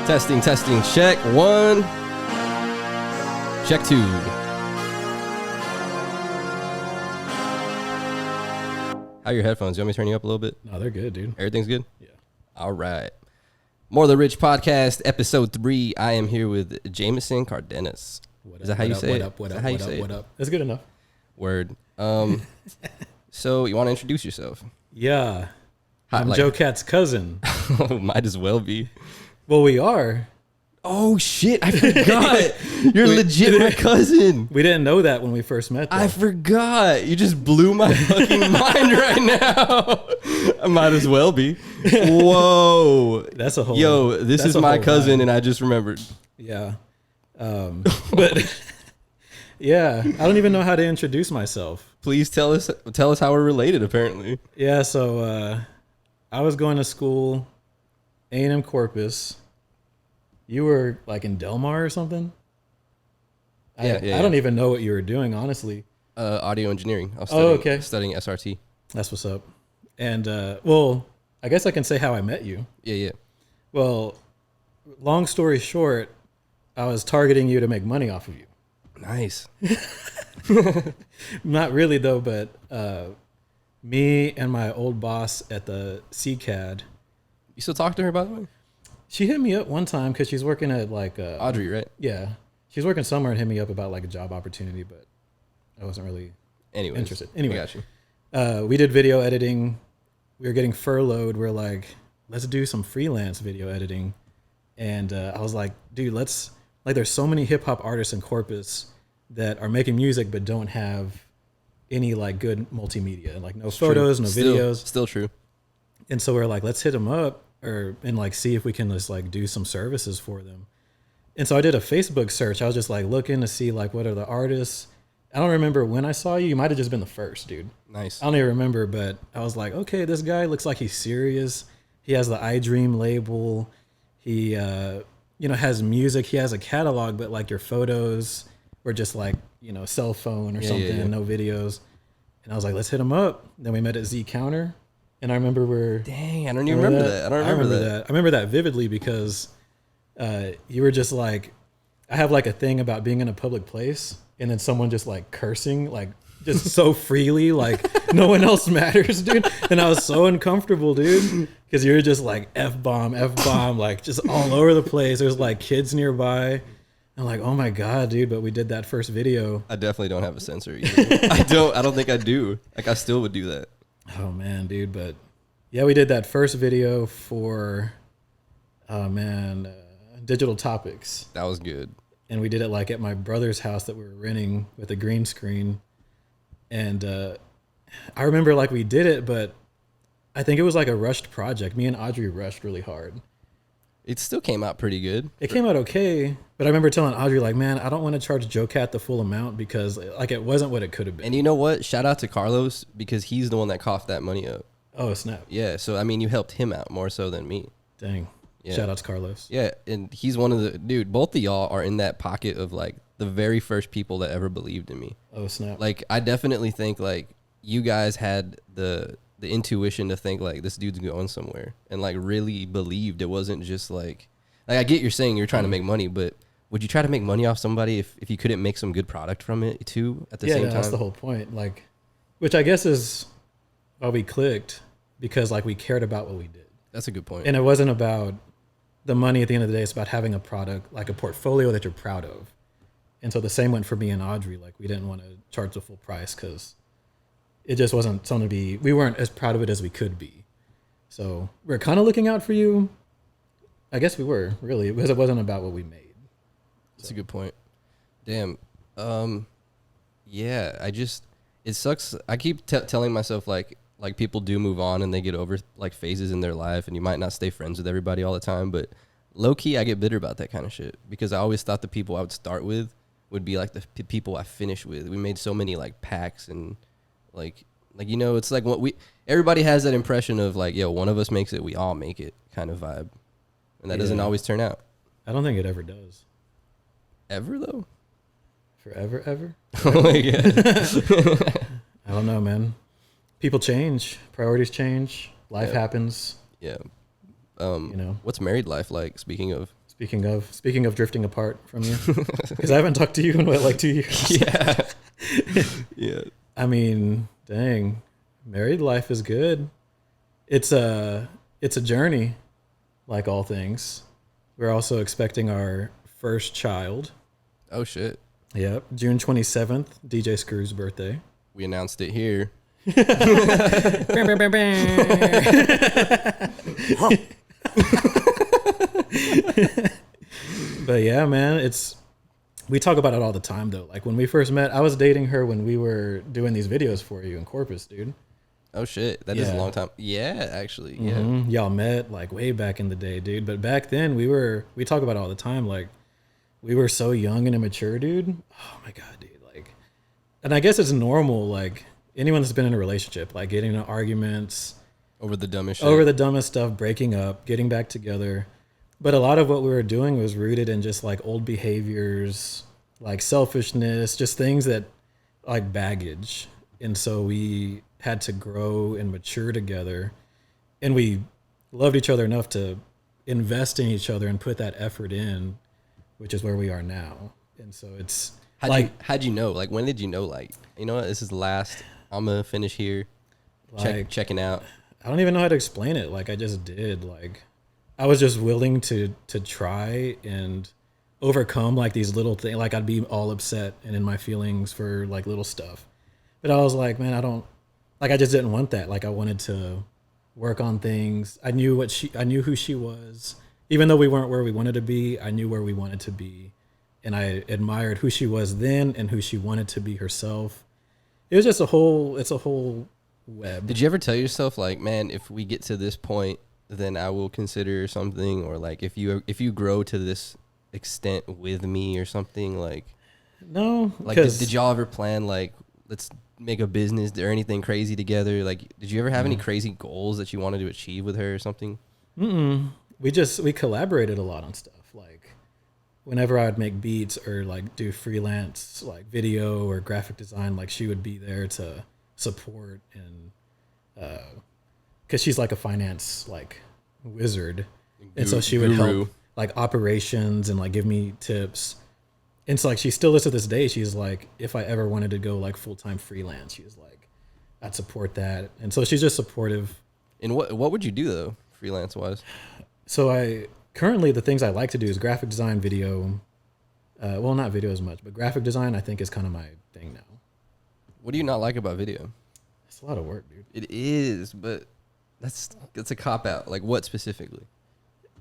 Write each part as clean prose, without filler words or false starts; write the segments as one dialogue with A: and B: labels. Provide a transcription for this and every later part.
A: Testing. Check 1. Check 2. How are your headphones? You want me to turn you up a little bit?
B: No, they're good, dude.
A: Everything's good?
B: Yeah.
A: All right. More of the Rich Podcast, episode 3. I am here with Jameson Cardenas. Is that how you say it?
B: What up? That's good enough.
A: Word. So you want to introduce yourself?
B: Yeah. I'm Joe Cat's cousin.
A: Might as well be.
B: Well, we are.
A: Oh, shit. I forgot. You're legit my cousin.
B: We didn't know that when we first met, though.
A: I forgot. You just blew my fucking mind right now. I might as well be. Whoa.
B: That's a whole...
A: Yo, this is my cousin, and I just remembered.
B: Yeah. But... yeah, I don't even know how to introduce myself.
A: Please tell us how we're related, apparently.
B: Yeah, so I was going to school, A&M Corpus. You were like in Del Mar or something? I don't even know what you were doing, honestly.
A: Audio engineering. I was studying SRT.
B: That's what's up. And, well, I guess I can say how I met you.
A: Yeah.
B: Well, long story short, I was targeting you to make money off of you.
A: Nice.
B: Not really, though, but me and my old boss at the CCAD.
A: You still talk to her, by the way?
B: She hit me up one time because she's working at like...
A: Audrey, right?
B: Yeah. She's working somewhere and hit me up about like a job opportunity, but I wasn't really interested. Anyway,
A: I got you.
B: We did video editing. We were getting furloughed. We're like, let's do some freelance video editing. And I was like, dude, there's so many hip hop artists in Corpus that are making music but don't have any like good multimedia, like no photos, no videos.
A: Still true.
B: And so we're like, let's hit them up and like see if we can just like do some services for them. And so I did a Facebook search. I was just like looking to see like what are the artists. I don't remember when I saw you. You might have just been the first, dude.
A: Nice.
B: I don't even remember, but I was like, okay, this guy looks like he's serious. He has the iDream label. He has music. He has a catalog, but like your photos were just like, cell phone or something, and no videos. And I was like, let's hit him up. Then we met at Z Counter. And I remember
A: Dang, I don't even remember that. I don't remember that.
B: I remember that vividly because you were just like, I have like a thing about being in a public place and then someone just like cursing, like just so freely, like no one else matters, dude. And I was so uncomfortable, dude, because you were just like F-bomb, like just all over the place. There's like kids nearby. I'm like, oh my God, dude. But we did that first video.
A: I definitely don't have a sensor either. I don't think I do. Like I still would do that.
B: Oh man, dude. But yeah, we did that first video for, Digital Topics.
A: That was good.
B: And we did it like at my brother's house that we were renting with a green screen. And I remember like we did it, but I think it was like a rushed project. Me and Audrey rushed really hard.
A: It still came out pretty good.
B: It came out okay, but I remember telling Audrey like, man, I don't want to charge Joe Cat the full amount because like it wasn't what it could have been.
A: And you know what? Shout out to Carlos because he's the one that coughed that money up.
B: Oh, snap.
A: Yeah, so I mean you helped him out more so than me.
B: Dang. Yeah. Shout out to Carlos.
A: Yeah, and he's one of the both of y'all are in that pocket of like the very first people that ever believed in me.
B: Oh, snap.
A: Like I definitely think like you guys had the intuition to think like this dude's going somewhere and like really believed it wasn't just like I get you're saying you're trying to make money, but would you try to make money off somebody if you couldn't make some good product from it too at the same time?
B: Yeah, that's the whole point. Like, which I guess is why we clicked because like we cared about what we did.
A: That's a good point.
B: And it wasn't about the money at the end of the day. It's about having a product, like a portfolio that you're proud of. And so the same went for me and Audrey. Like we didn't want to charge the full price because it just wasn't something to be, we weren't as proud of it as we could be. So we're kind of looking out for you. I guess we were really, because it wasn't about what we made.
A: That's a good point. Damn. Yeah, it sucks. I keep telling myself like people do move on and they get over like phases in their life and you might not stay friends with everybody all the time, but low key I get bitter about that kind of shit because I always thought the people I would start with would be like the people I finish with. We made so many like pacts and like it's like everybody has that impression of like, yo, one of us makes it, we all make it kind of vibe. And that doesn't always turn out.
B: I don't think it ever does.
A: Ever though?
B: Forever, ever?
A: Oh my God.
B: I don't know, man. People change. Priorities change. life happens.
A: Yeah.
B: What's
A: married life like? Speaking of
B: drifting apart from you, because I haven't talked to you in like 2 years.
A: Yeah. Yeah.
B: I mean, dang, married life is good. It's a journey, like all things. We're also expecting our first child.
A: Oh shit.
B: Yep, June 27th, DJ Screw's birthday.
A: We announced it here.
B: But yeah, man, we talk about it all the time though. Like when we first met, I was dating her when we were doing these videos for you in Corpus, dude.
A: Oh shit, that is a long time. Yeah, actually, yeah.
B: Mm-hmm. Y'all met like way back in the day, dude. But back then we talk about it all the time. Like we were so young and immature, dude. Oh my god, dude. Like, and I guess it's normal. Like anyone that's been in a relationship, like getting into arguments
A: over the dumbest
B: stuff, breaking up, getting back together. But a lot of what we were doing was rooted in just like old behaviors, like selfishness, just things that like baggage. And so we had to grow and mature together. And we loved each other enough to invest in each other and put that effort in, which is where we are now. And so it's
A: how'd you know? Like, when did you know, like, you know what, this is the last, I'm going to finish here, like, checking out?
B: I don't even know how to explain it. Like, I just did. Like, I was just willing to try and overcome like these little things. Like I'd be all upset and in my feelings for like little stuff. But I was like, man, I just didn't want that. Like I wanted to work on things. I knew who she was. Even though we weren't where we wanted to be, I knew where we wanted to be. And I admired who she was then and who she wanted to be herself. It was just it's a whole web.
A: Did you ever tell yourself like, man, if we get to this point, then I will consider something, or like if you grow to this extent with me or something, like?
B: No.
A: Like did y'all ever plan like, let's make a business or anything crazy together? Like, did you ever have any crazy goals that you wanted to achieve with her or something?
B: We collaborated a lot on stuff. Like whenever I'd make beats or like do freelance like video or graphic design, like she would be there to support and because she's like a finance like wizard, and so she would help like operations and like give me tips. And so like she still is to this day. She's like, if I ever wanted to go like full-time freelance, she was like, I'd support that. And so she's just supportive.
A: And what would you do though, freelance wise?
B: So currently the things I like to do is graphic design, video. Well, not video as much, but graphic design I think is kind of my thing now.
A: What do you not like about video?
B: It's a lot of work, dude.
A: It is, but that's a cop out. Like what specifically?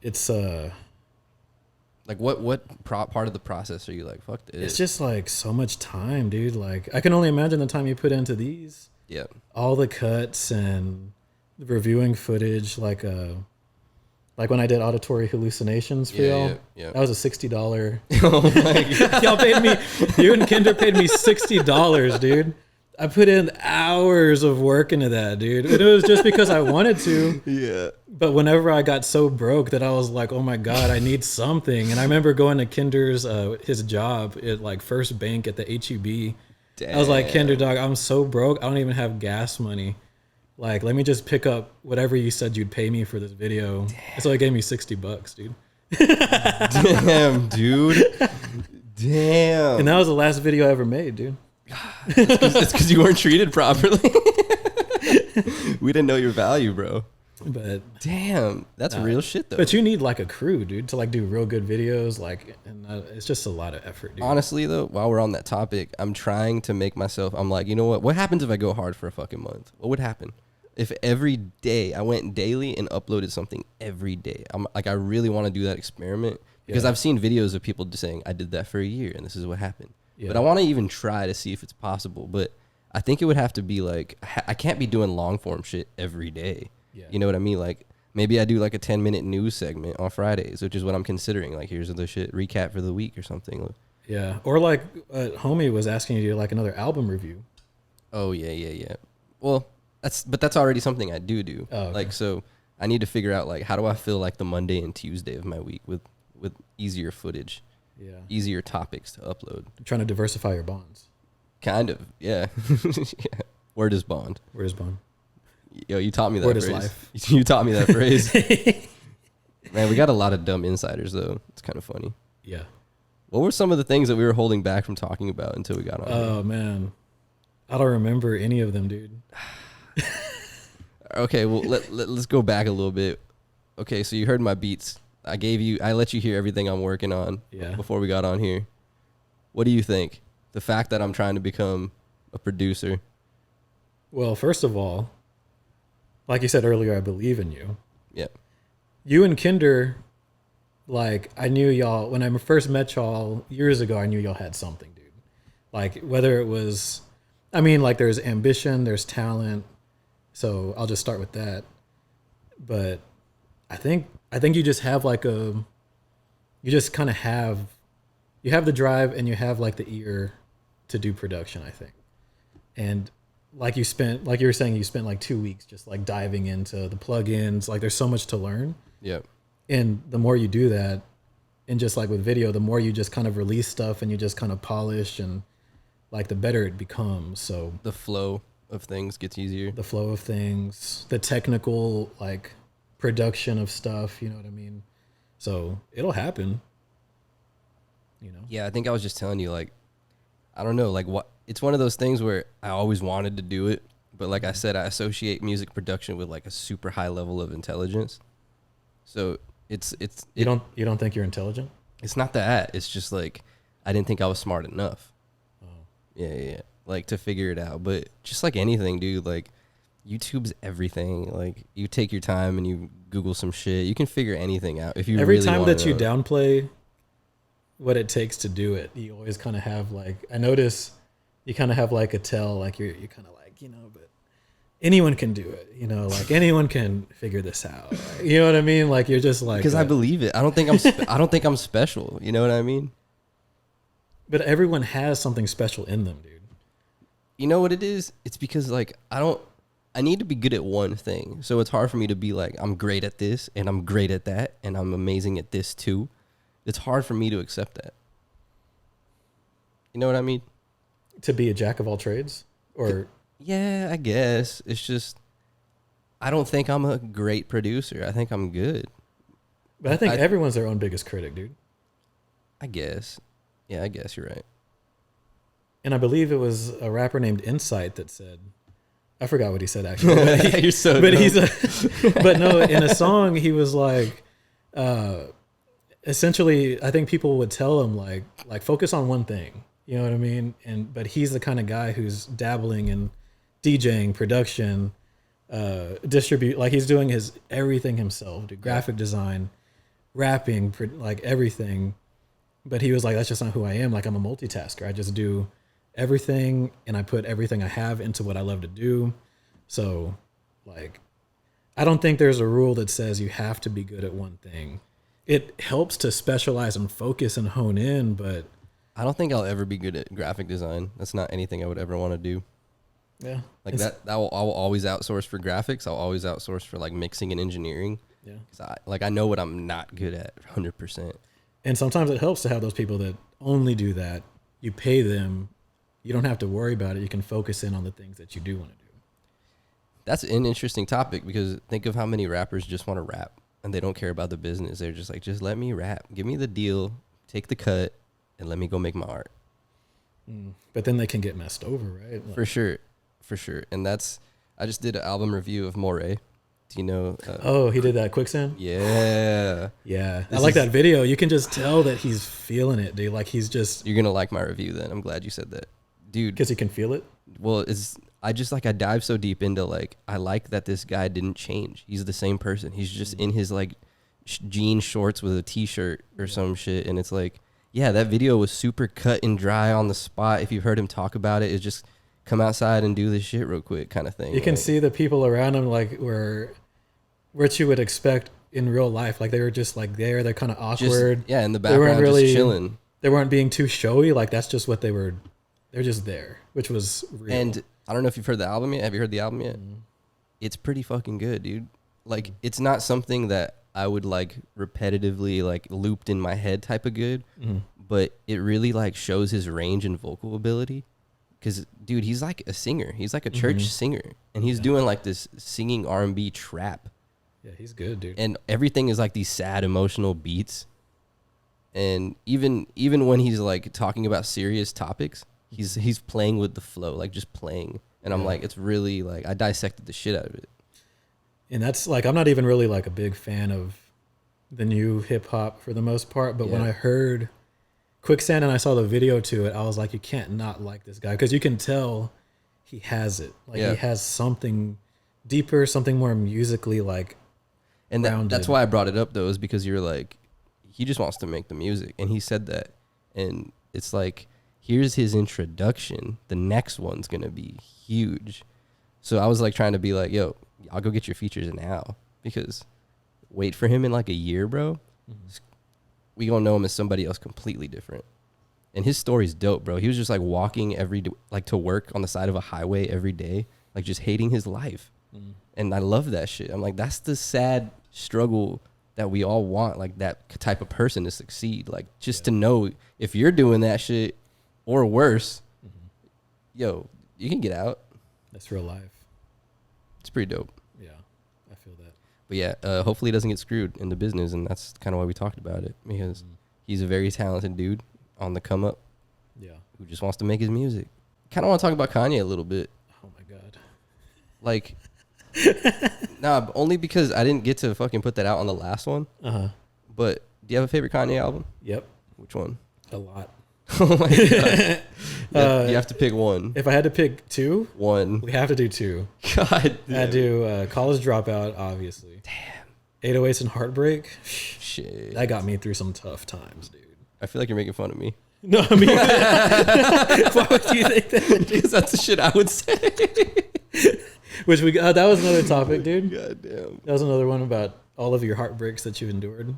B: It's
A: like what part of the process are you like, fuck this?
B: It's just like so much time, dude. Like I can only imagine the time you put into these.
A: Yeah. All
B: the cuts and reviewing footage, like when I did auditory hallucinations for y'all. Yeah. That was a $60.
A: Oh my god.
B: Y'all paid me. You and Kinderr paid me $60, dude. I put in hours of work into that, dude. And it was just because I wanted to.
A: Yeah.
B: But whenever I got so broke that I was like, oh my God, I need something. And I remember going to Kinderr's, his job at like First Bank at the HEB. Damn. I was like, Kinderr, dog, I'm so broke. I don't even have gas money. Like, let me just pick up whatever you said you'd pay me for this video. Damn. So it gave me $60, dude.
A: Damn, dude. Damn.
B: And that was the last video I ever made, dude.
A: It's because you weren't treated properly. We didn't know your value, bro.
B: But
A: damn, that's real shit though.
B: But you need like a crew, dude, to like do real good videos. Like, and it's just a lot of effort, dude.
A: Honestly though, while we're on that topic, I'm trying to make myself, I'm like, you know what happens if I go hard for a fucking month? What would happen if every day I went daily and uploaded something every day? I'm like, I really want to do that experiment because I've seen videos of people just saying I did that for a year and this is what happened. Yeah. But I want to even try to see if it's possible. But I think it would have to be like, I can't be doing long form shit every day. Yeah. You know what I mean? Like maybe I do like a 10-minute news segment on Fridays, which is what I'm considering. Like here's the shit recap for the week or something.
B: Yeah. Or like homie was asking you to do like another album review.
A: Oh yeah. Well, that's already something I do. Oh, okay. Like, so I need to figure out like, how do I feel like the Monday and Tuesday of my week with easier footage? Yeah. Easier topics to upload.
B: I'm trying to diversify your bonds.
A: Kind of, yeah. Yeah. Where does Bond?
B: Where's Bond?
A: Yo, you taught me that
B: Word is
A: phrase.
B: life.
A: You taught me that phrase. Man, we got a lot of dumb insiders though. It's kind of funny.
B: Yeah.
A: What were some of the things that we were holding back from talking about until we got on?
B: Oh man, I don't remember any of them, dude.
A: Okay, well let's go back a little bit. Okay, so you heard my beats. I let you hear everything I'm working on.
B: Yeah.
A: Before we got on here. What do you think? The fact that I'm trying to become a producer.
B: Well, first of all, like you said earlier, I believe in you.
A: Yeah.
B: You and Kinderr, like, I knew y'all, when I first met y'all years ago, I knew y'all had something, dude. Like, whether it was, I mean, like, there's ambition, there's talent. So I'll just start with that. But I think you just have like you just kind of have, you have the drive and you have like the ear to do production, I think. And like you were saying, you spent like 2 weeks just like diving into the plugins. Like there's so much to learn.
A: Yeah.
B: And the more you do that, and just like with video, the more you just kind of release stuff and you just kind of polish, and like the better it becomes. So
A: The flow of things gets easier.
B: the flow of things, the technical like production of stuff, you know what I mean? So it'll happen. You know?
A: Yeah, I think I was just telling you, like, I don't know, like what it's one of those things where I always wanted to do it, but like I said, I associate music production with like a super high level of intelligence. So
B: You don't think you're intelligent?
A: it's not that. It's just like I didn't think I was smart enough.
B: Oh.
A: Yeah. Like to figure it out. But just like anything, dude, like YouTube's everything. Like you take your time and you Google some shit. You can figure anything out if you
B: Every
A: really
B: time
A: wanna
B: that you
A: know.
B: downplay what it takes to do it, you always kind of have like, I notice you kind of have like a tell, like you're kind of like, you know, but anyone can do it, you know, like anyone can figure this out. Like, you know what I mean? Like you're just like,
A: Because I believe it. I don't think I don't think I'm special. You know what I mean?
B: but everyone has something special in them, dude.
A: You know what it is? It's because like I need to be good at one thing. So it's hard for me to be like, I'm great at this and I'm great at that and I'm amazing at this too. It's hard for me to accept that. You know what I mean?
B: To be a jack of all trades, or
A: Yeah, I guess. It's just I don't think I'm a great producer. I think I'm good.
B: but I think everyone's their own biggest critic, dude.
A: I guess. Yeah, I guess you're right.
B: And I believe it was a rapper named Insight that said, I forgot what he said actually. But
A: You're so
B: but
A: dumb.
B: but no, in a song he was like, essentially, I think people would tell him like focus on one thing. You know what I mean? But he's the kind of guy who's dabbling in DJing, production, distribute. Like he's doing his everything himself, do graphic design, rapping, like everything. But he was like, that's just not who I am. Like I'm a multitasker. I just do everything and I put everything I have into what I love to do. So like, I don't think there's a rule that says you have to be good at one thing. It helps to specialize and focus and hone in, but
A: I don't think I'll ever be good at graphic design. That's not anything I would ever want to do.
B: yeah,
A: Like I will always outsource for graphics. I'll always outsource for like mixing and engineering.
B: yeah.
A: 'Cause I know what I'm not good at 100%.
B: And sometimes it helps to have those people that only do that. You pay them. You don't have to worry about it. You can focus in on the things that you do want to do.
A: That's an interesting topic because think of how many rappers just want to rap and they don't care about the business. They're just like, just let me rap. Give me the deal, take the cut, and let me go make my art.
B: But then they can get messed over, right? Like,
A: For sure. And I just did an album review of Morray. Do you know?
B: oh, he did that quicksand?
A: Yeah.
B: Yeah. I like that video. You can just tell that he's feeling it, dude. Like he's just,
A: You're going to like my review then. I'm glad you said that. Dude.
B: because he can feel it.
A: Well, I dive so deep into like, I like that this guy didn't change. He's the same person. He's just in his like jean shorts with a t-shirt or some shit. And it's like, yeah, that video was super cut and dry on the spot. If you've heard him talk about it, it's just come outside and do this shit real quick kind of thing.
B: You can
A: like,
B: see the people around him, like what you would expect in real life. Like they were just like there. They're kind of awkward.
A: in the
B: They weren't
A: background,
B: really
A: just chilling.
B: They weren't being too showy. Like that's just what they were. They're just there, which was real.
A: And I don't know if you've heard the album yet. Have you heard the album yet? It's pretty fucking good, dude. Like, it's not something that I would like repetitively like looped in my head type of good, but it really like shows his range and vocal ability Because, dude, he's like a singer. He's like a church singer. And he's doing like this singing R&B trap.
B: Yeah, he's good, dude.
A: And everything is like these sad, emotional beats. And even when he's like talking about serious topics, he's playing with the flow, like just playing. And I'm like, it's really like, I dissected the shit out of it.
B: And that's like, I'm not even really like a big fan of the new hip hop for the most part. But when I heard Quicksand and I saw the video to it, I was like, you can't not like this guy, because you can tell he has it. Like he has something deeper, something more musically like
A: and that's why I brought it up though, is because you're like, he just wants to make the music, and he said that. And it's like, here's his introduction. The next one's gonna be huge. So I was like trying to be like, yo, I'll go get your features now, because wait for him in like a year, bro. We gonna know him as somebody else completely different. And his story's dope, bro. He was just like walking like to work on the side of a highway every day, like just hating his life. And I love that shit. I'm like, that's the sad struggle that we all want, like that type of person to succeed. Like just to know if you're doing that shit or worse, yo, you can get out.
B: That's real life.
A: It's pretty dope.
B: Yeah, I feel that.
A: But yeah, hopefully he doesn't get screwed in the business, and that's kind of why we talked about it, because he's a very talented dude on the come up.
B: Yeah.
A: Who just wants to make his music. Kind of want to talk about Kanye a little bit.
B: Oh my God.
A: Like, nah, only because I didn't get to fucking put that out on the last one. But do you have a favorite Kanye album?
B: Yep.
A: Which one?
B: A lot.
A: Oh my God. You have to pick one.
B: If I had to pick two,
A: one.
B: we have to do two.
A: God damn.
B: I do College Dropout, obviously.
A: Damn.
B: 808s and Heartbreak.
A: Shit.
B: That got me through some tough times, dude.
A: I feel like you're making fun of me.
B: No, I mean, why would you think that?
A: Because that's the shit I would say.
B: Which that was another topic, dude.
A: God damn.
B: That was another one about all of your heartbreaks that you've endured.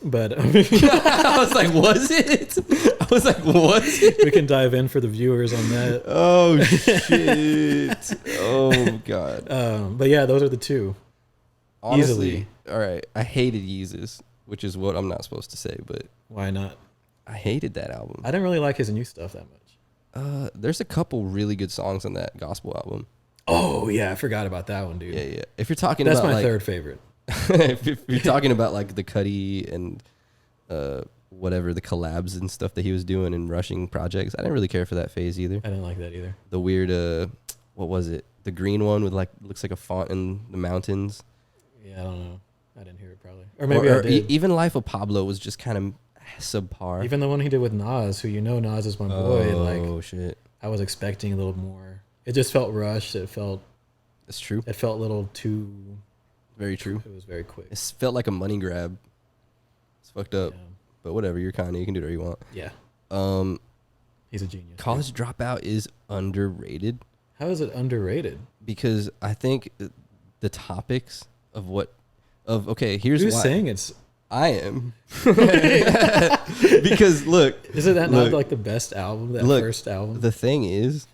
B: But I mean,
A: I was like, was it? I was like, was it?
B: we can dive in for the viewers on that.
A: Oh shit! Oh God!
B: But yeah, those are the two.
A: Honestly,
B: easily.
A: All right. I hated Yeezus, which is what I'm not supposed to say, but
B: Why not?
A: I hated that album.
B: I didn't really like his new stuff that much.
A: There's a couple really good songs on that gospel album.
B: Oh yeah, I forgot about that one, dude.
A: Yeah. If you're talking
B: That's
A: about
B: my
A: like,
B: third favorite.
A: if you're talking about like the Cudi and whatever the collabs and stuff that he was doing and rushing projects, I didn't really care for that phase either.
B: I didn't like that either.
A: The weird what was it? The green one with like looks like a font in the mountains.
B: Yeah, I don't know. I didn't hear it probably, or maybe I did.
A: Even Life of Pablo was just kind of subpar.
B: Even the one he did with Nas, who Nas is my boy.
A: Oh shit!
B: I was expecting a little more. It just felt rushed.
A: That's true.
B: It felt a little too.
A: Very true.
B: It was very quick.
A: It felt like a money grab. It's fucked up.
B: Yeah.
A: But whatever, you're Kanye, you can do whatever you want.
B: Yeah. He's a genius.
A: College Dropout is underrated.
B: How is it underrated?
A: Because I think the topics of here's
B: Who's
A: why.
B: saying it's?
A: I am. Because look.
B: Isn't that not like the best album? That first album?
A: The thing is,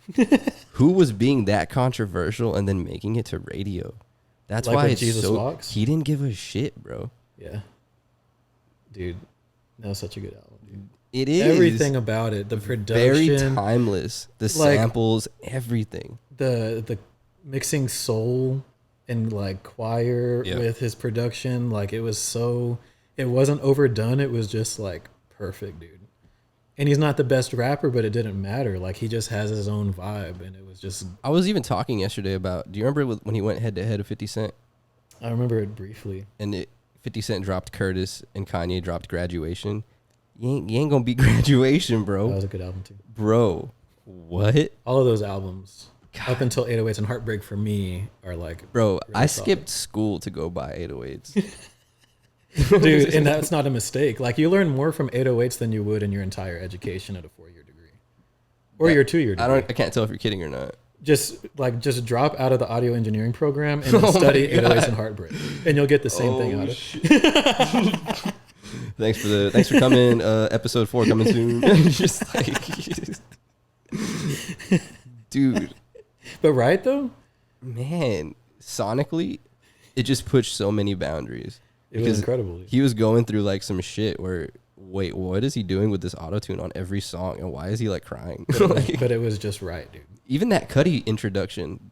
A: who was being that controversial and then making it to radio? That's
B: like
A: why
B: when
A: it's
B: Jesus
A: so.
B: Walks?
A: He didn't give a shit, bro.
B: Yeah. Dude, that was such a good album, dude.
A: It is.
B: Everything about it. The production.
A: Very timeless. The samples, everything.
B: The mixing soul and like choir with his production. Like it wasn't overdone. It was just like perfect, dude. And he's not the best rapper, but it didn't matter. Like he just has his own vibe, and it was just.
A: I was even talking yesterday about. Do you remember when he went head to head of 50 Cent?
B: I remember it briefly.
A: And 50 Cent dropped Curtis, and Kanye dropped Graduation. You ain't gonna beat Graduation, bro.
B: That was a good album too,
A: bro. What?
B: All of those albums
A: God.
B: up until 808s and Heartbreak for me are like.
A: Bro,
B: really
A: I
B: solid.
A: skipped school to go buy 808s.
B: Dude, and that's not a mistake. Like you learn more from 808s than you would in your entire education at a 4-year degree or your 2-year degree.
A: I can't tell if you're kidding or not.
B: Just drop out of the audio engineering program and then study 808s and Heartbreak, and you'll get the same thing out of it.
A: Thanks for coming. Episode 4 coming soon. Just like, dude.
B: But right though,
A: man, sonically, it just pushed so many boundaries.
B: It was incredible.
A: He was going through like some shit where wait, what is he doing with this auto-tune on every song? And why is he like crying?
B: But it was just right, dude.
A: Even that Cudi introduction,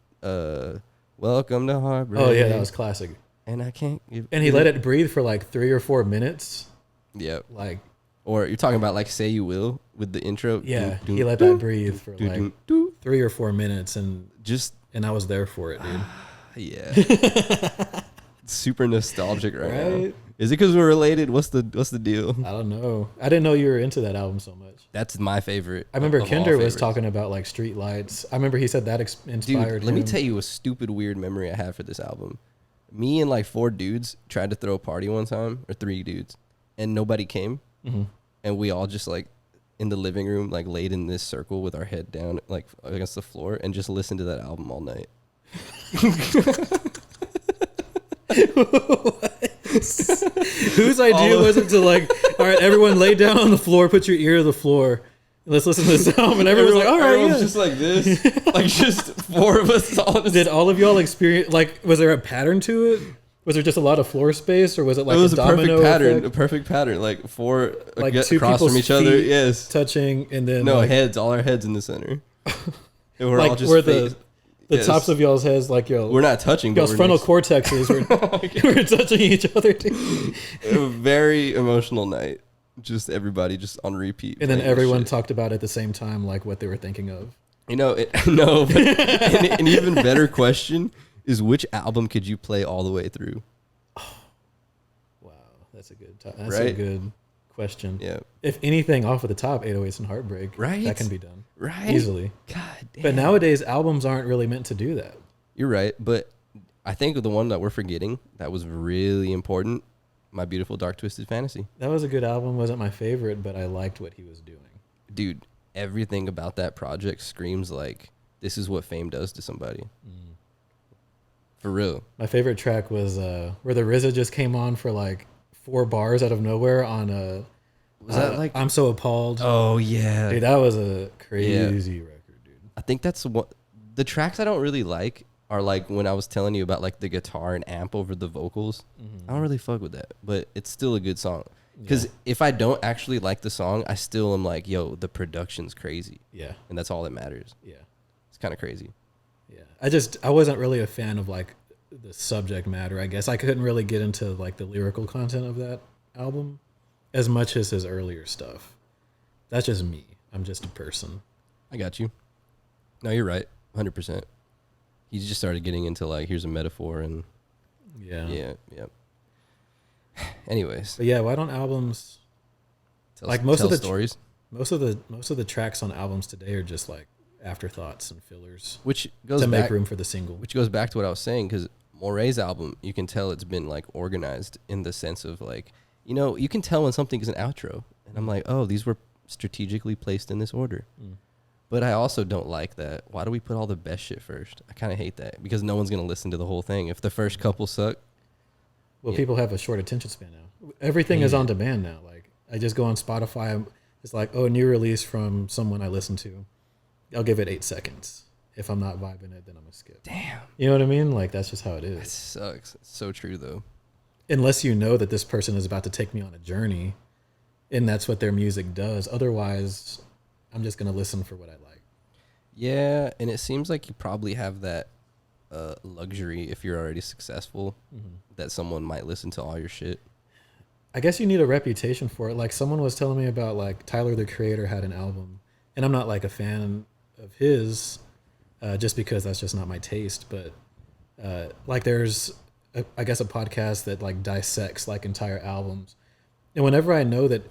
A: welcome to Heartbreak.
B: Oh yeah, that was classic.
A: And I can't.
B: And he let it breathe for like 3 or 4 minutes.
A: Yep.
B: Like,
A: or you're talking about like Say You Will with the intro.
B: Yeah, he let that breathe for like 3 or 4 minutes, and I was there for it, dude.
A: Yeah. Super nostalgic right now. Is it because we're related? What's the deal?
B: I don't know. I didn't know you were into that album so much.
A: That's my favorite.
B: I remember Kinderr was talking about like Street Lights. I remember he said that inspired him.
A: Let me tell you a stupid weird memory I have for this album. Me and like 4 dudes tried to throw a party one time, or 3 dudes, and nobody came.
B: Mm-hmm.
A: And we all just like in the living room, like laid in this circle with our head down like against the floor and just listened to that album all night.
B: Whose idea was it to like, all right, everyone lay down on the floor, put your ear to the floor, and let's listen to this album? And everyone's like, all right,
A: everyone's just like this, like just 4 of us.
B: Did all of y'all experience, like, was there a pattern to it? Was there just a lot of floor space, or was it like
A: a
B: domino
A: perfect pattern?
B: effect?
A: A perfect pattern, like 4
B: like
A: get
B: 2
A: across from each other. Yes,
B: touching, and then
A: no
B: like,
A: heads, all our heads in the center. And we're
B: like
A: all just
B: where the tops of y'all's heads, like
A: we're not touching.
B: Y'all's frontal cortexes we're touching each other.
A: A very emotional night. Just everybody just on repeat.
B: And then everyone talked about at the same time, like what they were thinking of.
A: You know, no, but an even better question is which album could you play all the way through?
B: Oh, wow, that's a good question.
A: Yeah.
B: If anything off of the top, 808s and Heartbreak,
A: right?
B: That can be done.
A: Right.
B: Easily.
A: God damn.
B: But nowadays, albums aren't really meant to do that.
A: You're right. But I think the one that we're forgetting that was really important, My Beautiful Dark Twisted Fantasy.
B: That was a good album. Wasn't my favorite, but I liked what he was doing.
A: Dude, everything about that project screams like this is what fame does to somebody. Mm. For real.
B: My favorite track was where the RZA just came on for like 4 bars out of nowhere on a...
A: Was that like...
B: I'm So Appalled.
A: Oh, yeah.
B: Dude, that was a crazy record, dude.
A: I think that's what... The tracks I don't really like are like when I was telling you about like the guitar and amp over the vocals. Mm-hmm. I don't really fuck with that, but it's still a good song. Because if I don't actually like the song, I still am like, yo, the production's crazy.
B: Yeah.
A: And that's all that matters.
B: Yeah.
A: It's kind of crazy.
B: Yeah. I wasn't really a fan of like the subject matter, I guess. I couldn't really get into like the lyrical content of that album as much as his earlier stuff. That's just me. I'm just a person.
A: I got you. No, you're right. 100%. He just started getting into like, here's a metaphor and yeah. Anyways.
B: But yeah, why don't albums
A: like most of the stories?
B: Most of the tracks on albums today are just like afterthoughts and fillers,
A: which goes
B: to
A: back,
B: make room for the single.
A: Which goes back to what I was saying, because Morray's album, you can tell it's been like organized in the sense of like, you know, you can tell when something is an outro, and I'm like, oh, these were strategically placed in this order. But I also don't like that. Why do we put all the best shit first? I kind of hate that because no one's gonna listen to the whole thing if the first couple suck.
B: Well, people have a short attention span now. Everything is on demand now. Like I just go on Spotify. It's like, oh, new release from someone I listen to. I'll give it 8 seconds. If I'm not vibing it, then I'm gonna skip.
A: Damn.
B: You know what I mean? Like that's just how it is.
A: That sucks. It's so true though.
B: Unless you know that this person is about to take me on a journey, and that's what their music does. Otherwise, I'm just gonna listen for what I like.
A: Yeah, and it seems like you probably have that luxury if you're already successful, that someone might listen to all your shit.
B: I guess you need a reputation for it. Like someone was telling me about like Tyler the Creator had an album, and I'm not like a fan of his, just because that's just not my taste. But like there's, I guess, a podcast that like dissects like entire albums, and whenever I know that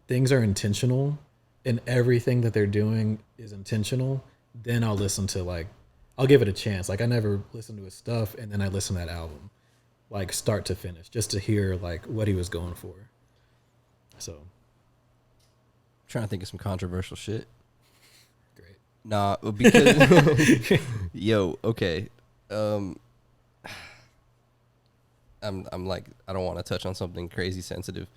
B: things are intentional and everything that they're doing is intentional, then I'll listen to like, I'll give it a chance. Like I never listen to his stuff and then I listen to that album, like start to finish, just to hear like what he was going for. So,
A: trying to think of some controversial shit.
B: Great.
A: Nah, because yo, okay. I'm like, I don't want to touch on something crazy sensitive,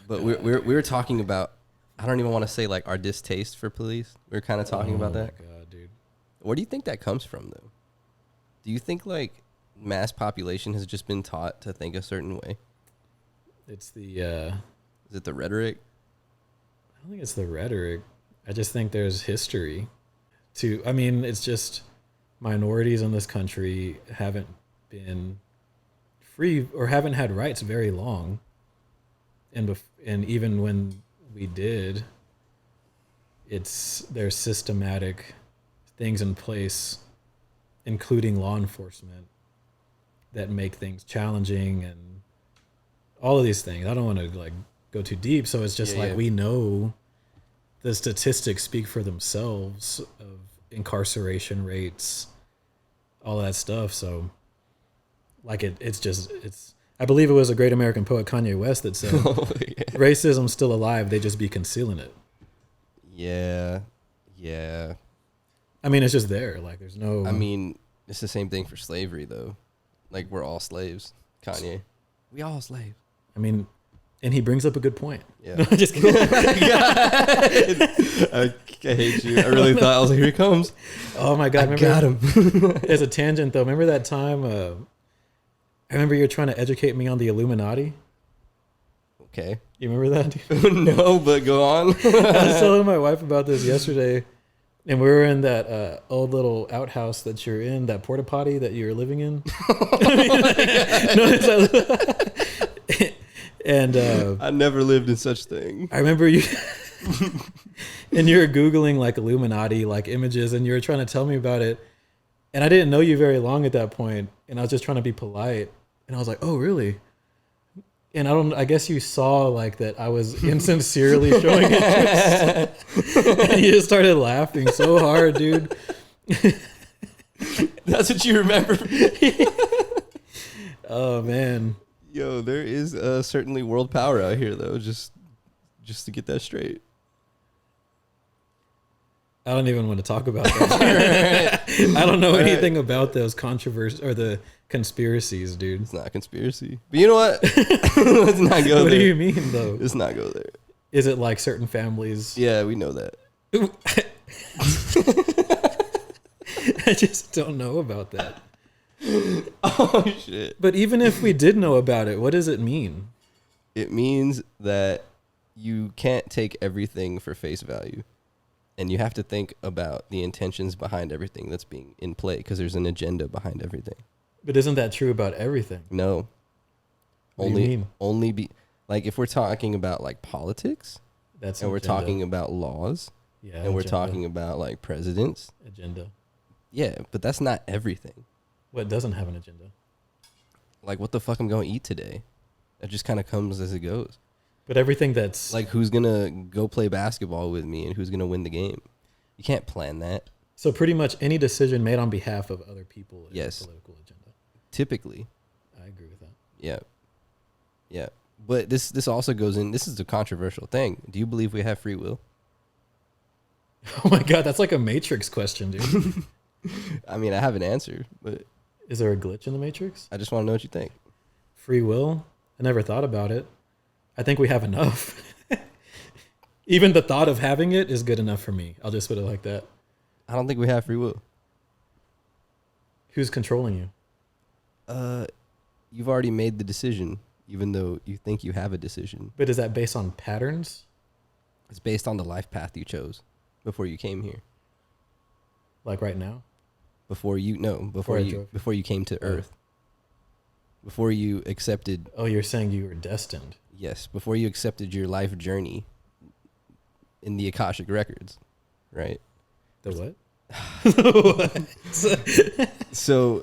A: but we were talking about, I don't even want to say like our distaste for police. We were kind of talking about that.
B: Oh my God, dude.
A: Where do you think that comes from though? Do you think like mass population has just been taught to think a certain way?
B: It's the
A: is it the rhetoric?
B: don't think it's the rhetoric. I just think there's history to, I mean, it's just minorities in this country haven't been free or haven't had rights very long. And even when we did, there's systematic things in place, including law enforcement, that make things challenging and all of these things. I don't want to like go too deep. So it's just we know the statistics speak for themselves of incarceration rates, all that stuff. So like it's I believe it was a great American poet, Kanye West, that said, racism's still alive. They just be concealing it.
A: Yeah. Yeah.
B: I mean, it's just there. Like there's no,
A: I mean, it's the same thing for slavery though. Like we're all slaves. Kanye. We all slaves.
B: I mean, and he brings up a good point.
A: Yeah.
B: No, just kidding.
A: I hate you. I really thought, I was like, here he comes.
B: Oh my God.
A: I got him.
B: As a tangent though, remember that time, I remember you were trying to educate me on the Illuminati.
A: Okay.
B: You remember that?
A: No, but go on.
B: I was telling my wife about this yesterday, and we were in that old little outhouse that you're in, that porta potty that you're living in. And
A: I never lived in such thing.
B: I remember you, and you were Googling like Illuminati, like images, and you were trying to tell me about it. And I didn't know you very long at that point, and I was just trying to be polite. And I was like, "Oh, really?" And I guess you saw like that I was insincerely showing interest. And you just started laughing so hard, dude.
A: That's what you remember.
B: Oh man.
A: Yo, there is certainly world power out here though, just to get that straight.
B: I don't even want to talk about that. I don't know anything about those controversies or the conspiracies, dude.
A: It's not a conspiracy. But you know what? Let's not go there.
B: What do you mean, though?
A: Let's not go there.
B: Is it like certain families?
A: Yeah, we know that.
B: I just don't know about that.
A: Oh, shit.
B: But even if we did know about it, what does it mean?
A: It means that you can't take everything for face value. And you have to think about the intentions behind everything that's being in play, because there's an agenda behind everything.
B: But isn't that true about everything?
A: No.
B: What do you mean?
A: Only be like if we're talking about like politics,
B: That's
A: and we're
B: agenda.
A: talking about laws,
B: Yeah,
A: and we're
B: agenda.
A: talking about like presidents.
B: Agenda.
A: Yeah, but that's not everything.
B: What doesn't have an agenda?
A: Like what the fuck I'm going to eat today. It just kind of comes as it goes.
B: But everything that's
A: Like who's going to go play basketball with me and who's going to win the game. You can't plan that.
B: so pretty much any decision made on behalf of other people is
A: Yes.
B: a political agenda.
A: Typically.
B: I agree with that.
A: Yeah. Yeah. But this also goes in, this is a controversial thing. Do you believe we have free will?
B: Oh my God, that's like a Matrix question, dude.
A: I mean, I have an answer, but
B: Is there a glitch in the Matrix?
A: I just want to know what you think.
B: Free will? I never thought about it. I think we have enough. Even the thought of having it is good enough for me. I'll just put it like that.
A: I don't think we have free will.
B: Who's controlling you?
A: You've already made the decision, even though you think you have a decision.
B: But is that based on patterns?
A: It's based on the life path you chose before you came here.
B: Like right now?
A: Before you came to Earth. Before you accepted,
B: Oh, you're saying you were destined.
A: yes, before you accepted your life journey in the Akashic Records, right?
B: The what?
A: So,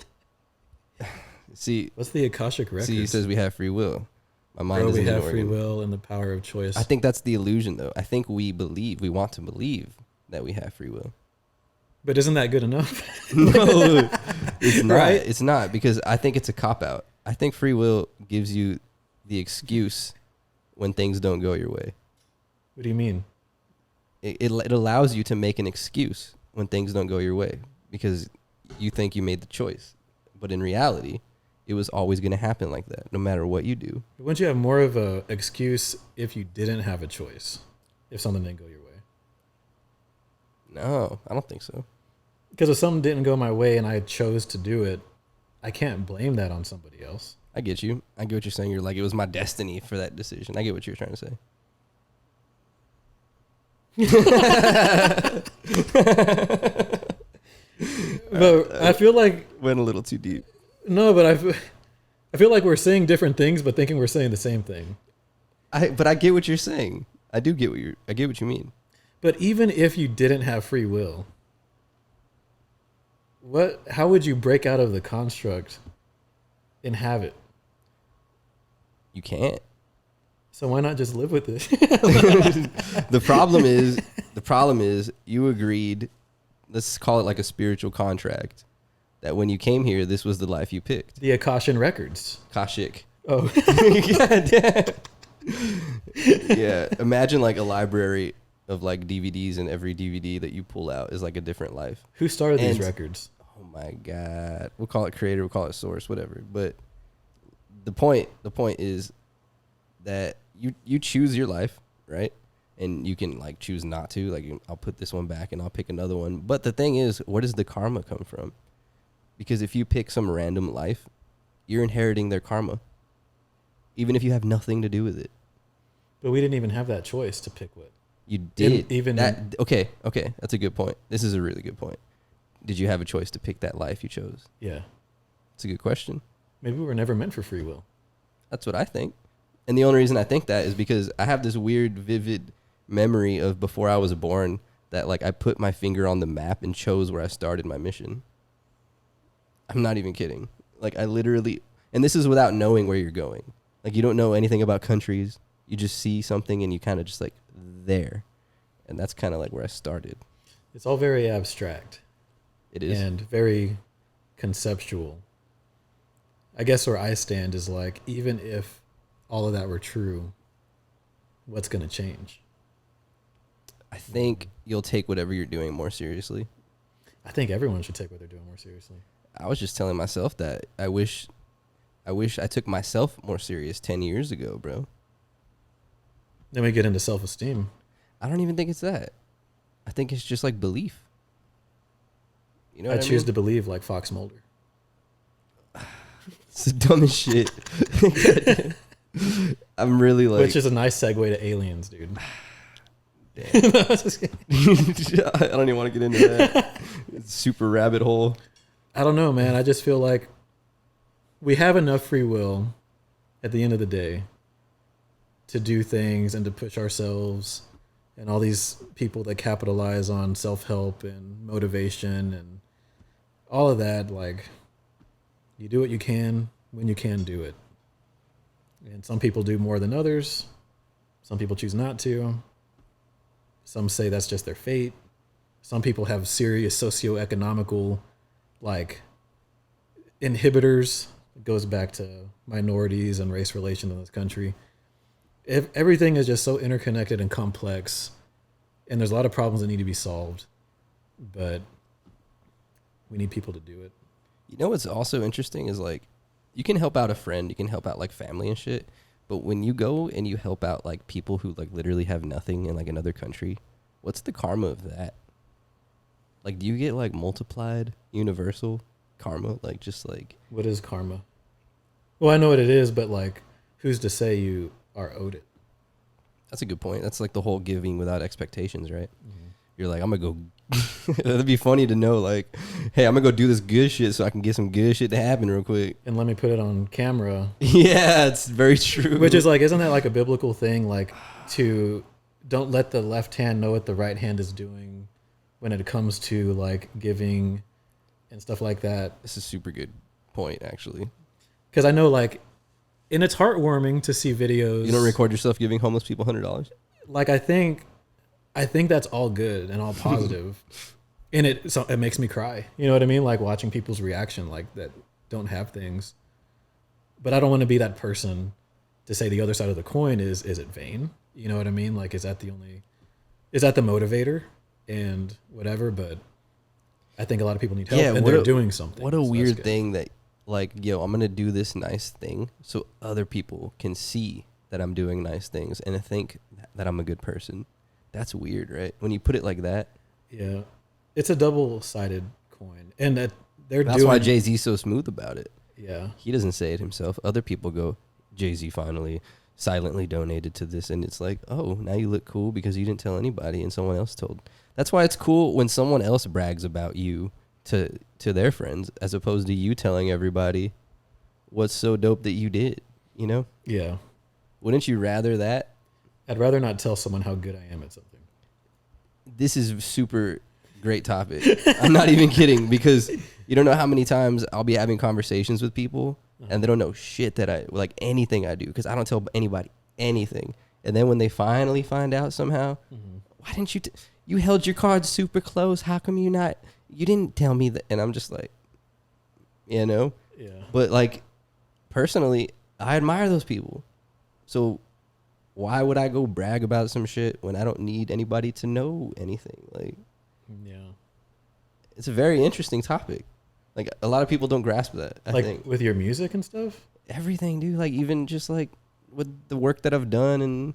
A: see,
B: What's the Akashic Records?
A: he says we have free will. My mind
B: Bro,
A: is
B: we
A: an
B: have free
A: organ.
B: will and the power of choice.
A: I think that's the illusion, though. I think we want to believe that we have free will.
B: But isn't that good enough?
A: No, it's not.
B: Right?
A: It's not, because I think it's a cop-out. I think free will gives you the excuse when things don't go your way.
B: What do you mean?
A: It allows you to make an excuse when things don't go your way because you think you made the choice. But in reality, it was always going to happen like that, no matter what you do.
B: But wouldn't you have more of a excuse if you didn't have a choice? If something didn't go your way?
A: No, I don't think so.
B: Because if something didn't go my way and I chose to do it, I can't blame that on somebody else.
A: I get you. I get what you're saying. You're like, it was my destiny for that decision. I get what you're trying to say.
B: But I feel like
A: went a little too deep.
B: no, but I feel like we're saying different things, but thinking we're saying the same thing.
A: But I get what you're saying. I get what you mean.
B: But even if you didn't have free will, how would you break out of the construct and have it?
A: You can't.
B: So why not just live with it?
A: The problem is you agreed, let's call it like a spiritual contract, that when you came here, this was the life you picked.
B: The Akashian Records.
A: Kashik.
B: Oh.
A: Yeah. Imagine like a library of like DVDs, and every DVD that you pull out is like a different life.
B: Who started these records?
A: Oh my God. We'll call it creator, we'll call it source, whatever. But the point is that you choose your life, right? And you can like choose not to. Like, I'll put this one back and I'll pick another one. But the thing is, where does the karma come from? Because if you pick some random life, you're inheriting their karma, even if you have nothing to do with it.
B: But we didn't even have that choice to pick what.
A: You did. Okay, that's a good point. This is a really good point. Did you have a choice to pick that life you chose?
B: Yeah.
A: It's a good question.
B: Maybe we were never meant for free will.
A: That's what I think. And the only reason I think that is because I have this weird, vivid memory of before I was born that like I put my finger on the map and chose where I started my mission. I'm not even kidding. Like I literally, and this is without knowing where you're going. Like you don't know anything about countries. You just see something and you kind of just like there. And that's kind of like where I started.
B: It's all very abstract.
A: It is.
B: And very conceptual. I guess where I stand is like, even if all of that were true, what's going to change?
A: I think you'll take whatever you're doing more seriously.
B: I think everyone should take what they're doing more seriously.
A: I was just telling myself that I wish I took myself more serious 10 years ago, bro.
B: Then we get into self-esteem.
A: I don't even think it's that. I think it's just like belief. You know
B: I
A: what
B: choose
A: mean?
B: to believe like Fox Mulder.
A: It's the dumbest shit. I'm really like...
B: Which is a nice segue to aliens, dude.
A: Damn. I don't even want to get into that. It's super rabbit hole.
B: I don't know, man. I just feel like we have enough free will at the end of the day to do things and to push ourselves, and all these people that capitalize on self-help and motivation and all of that. Like, you do what you can when you can do it. And some people do more than others. Some people choose not to. Some say that's just their fate. Some people have serious socioeconomical like inhibitors. It goes back to minorities and race relations in this country. If everything is just so interconnected and complex, and there's a lot of problems that need to be solved, but we need people to do it.
A: You know what's also interesting is like you can help out a friend, you can help out like family and shit, but when you go and you help out like people who like literally have nothing in like another country, what's the karma of that? Like, do you get like multiplied universal karma? Like, just like,
B: what is karma? Well, I know what it is, but like, who's to say you are owed it?
A: That's a good point. That's like the whole giving without expectations, right? Mm-hmm. You're like, I'm gonna go. That'd be funny to know, like, hey, I'm gonna go do this good shit so I can get some good shit to happen real quick.
B: And let me put it on camera.
A: Yeah, it's very true.
B: Which is like, isn't that like a biblical thing? Like, to don't let the left hand know what the right hand is doing when it comes to like giving and stuff like that.
A: This is a super good point, actually.
B: Because I know, like, and it's heartwarming to see videos.
A: You don't record yourself giving homeless people $100?
B: Like, I think that's all good and all positive. And it makes me cry. You know what I mean? Like, watching people's reaction, like, that don't have things. But I don't want to be that person to say the other side of the coin is it vain? You know what I mean? Like, is that the motivator and whatever? But I think a lot of people need help, and they're doing something.
A: What a weird thing that, like, yo, I'm going to do this nice thing so other people can see that I'm doing nice things and think that I'm a good person. That's weird, right? When you put it like that.
B: Yeah. It's a double-sided coin. And
A: that's why Jay-Z's so smooth about it.
B: Yeah.
A: He doesn't say it himself. Other people go, Jay-Z finally silently donated to this, and it's like, oh, now you look cool because you didn't tell anybody and someone else told. That's why it's cool when someone else brags about you to their friends, as opposed to you telling everybody what's so dope that you did, you know?
B: Yeah.
A: Wouldn't you rather that?
B: I'd rather not tell someone how good I am at something.
A: This is a super great topic. I'm not even kidding, because you don't know how many times I'll be having conversations with people and they don't know shit that I, like anything I do, because I don't tell anybody anything. And then when they finally find out somehow, why didn't you, you held your cards super close. How come you didn't tell me that? And I'm just like, you know?
B: Yeah.
A: But like, personally, I admire those people. So why would I go brag about some shit when I don't need anybody to know anything? Like,
B: yeah,
A: it's a very interesting topic. Like, a lot of people don't grasp that. I think
B: with your music and stuff,
A: everything, dude. Like, even just like with the work that I've done and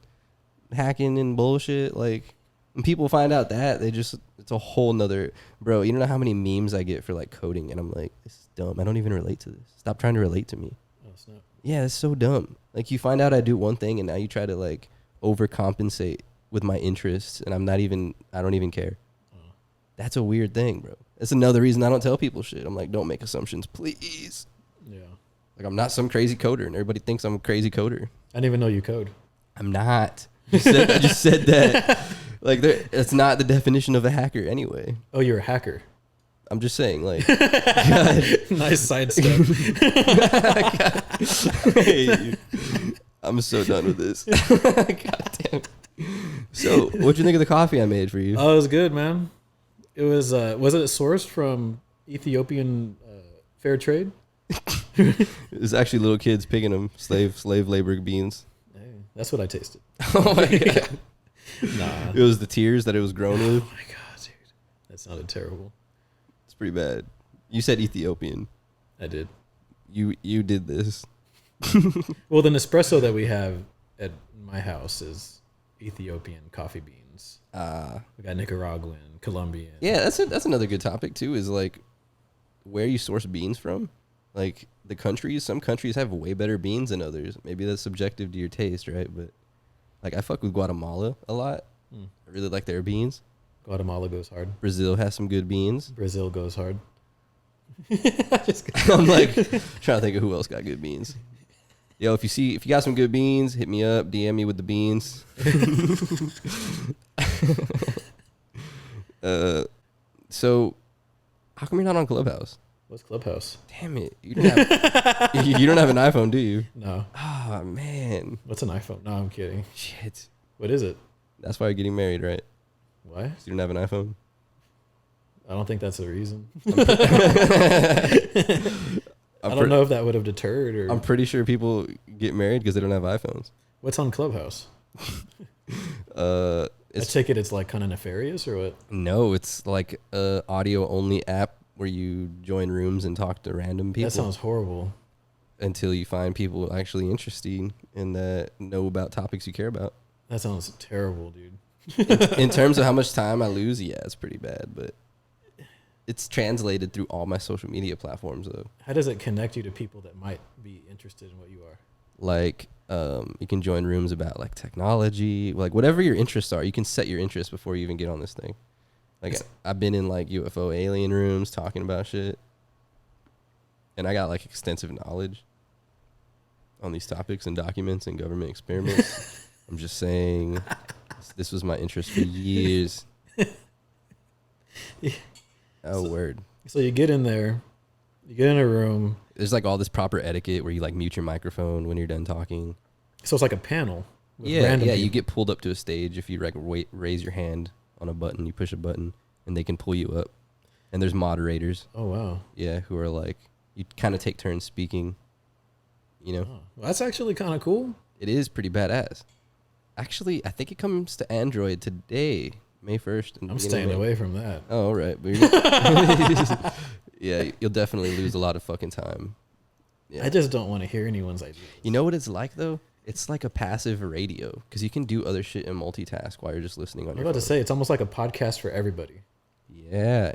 A: hacking and bullshit. Like, when people find out that, it's a whole nother, bro. You don't know how many memes I get for like coding, and I'm like, this is dumb. I don't even relate to this. Stop trying to relate to me.
B: oh snap.
A: Yeah, it's so dumb. Like, you find out I do one thing, and now you try to like overcompensate with my interests, and I don't even care. That's a weird thing, bro. That's another reason I don't tell people shit. I'm like, don't make assumptions, please.
B: Yeah.
A: Like, I'm not some crazy coder, and everybody thinks I'm a crazy coder.
B: I didn't even know you code.
A: I'm not. I just said that. Like, it's not the definition of a hacker anyway.
B: Oh, you're a hacker.
A: I'm just saying, like, God.
B: Nice sidestep.
A: Hey, I'm so done with this. God damn. So, what'd you think of the coffee I made for you?
B: Oh, it was good, man. It was it sourced from Ethiopian fair trade?
A: It was actually little kids picking them, slave labor beans.
B: Hey, that's what I tasted.
A: Oh my God.
B: Nah.
A: It was the tears that it was grown with.
B: Oh my God, dude. That sounded terrible.
A: It's pretty bad. You said Ethiopian.
B: I did.
A: You did this.
B: Well, the Nespresso that we have at my house is Ethiopian coffee beans. We got Nicaraguan, Colombian.
A: Yeah, that's another good topic too, is like where you source beans from. Like, the countries, some countries have way better beans than others. Maybe that's subjective to your taste, right? But like, I fuck with Guatemala a lot. I really like their beans.
B: Guatemala goes hard.
A: Brazil has some good beans.
B: Brazil goes hard.
A: I'm like trying to think of who else got good beans. Yo, if you got some good beans, hit me up, DM me with the beans. So how come you're not on Clubhouse?
B: What's Clubhouse?
A: Damn it. You don't have an iPhone, do you?
B: No.
A: Oh, man.
B: What's an iPhone? No, I'm kidding.
A: Shit.
B: What is it?
A: That's why you're getting married, right?
B: Why?
A: 'Cause you don't have an iPhone?
B: I don't think that's the reason.
A: I
B: don't know if that would have deterred or.
A: I'm pretty sure people get married because they don't have iPhones.
B: What's on Clubhouse? I
A: It's
B: take it it's like kind of nefarious or what?
A: No, it's like a audio only app where you join rooms and talk to random people.
B: That sounds horrible.
A: Until you find people actually interesting and that know about topics you care about.
B: That sounds terrible, dude.
A: In terms of how much time I lose, yeah, it's pretty bad, but it's translated through all my social media platforms though.
B: How does it connect you to people that might be interested in what you are?
A: Like, you can join rooms about like technology, like whatever your interests are. You can set your interests before you even get on this thing. Like, I've been in like UFO alien rooms talking about shit, and I got like extensive knowledge on these topics and documents and government experiments. I'm just saying, this was my interest for years.
B: Yeah.
A: Oh, word.
B: So you get in there, you get in a room.
A: There's like all this proper etiquette where you like mute your microphone when you're done talking.
B: So it's like a panel. With
A: Yeah,
B: random
A: you
B: people.
A: get pulled up to a stage if you like raise your hand on a button. You push a button, and they can pull you up. And there's moderators.
B: Oh wow.
A: Yeah, who are like, you kind of take turns speaking. You know,
B: Oh, well, that's actually kind of cool.
A: it is pretty badass. Actually, I think it comes to Android today, May 1st.
B: I'm staying away from that.
A: Oh, all right. But yeah, you'll definitely lose a lot of fucking time. Yeah.
B: I just don't want to hear anyone's ideas.
A: You know what it's like though? It's like a passive radio because you can do other shit and multitask while you're just listening on
B: I'm
A: your
B: about
A: phone.
B: to say it's almost like a podcast for everybody.
A: Yeah,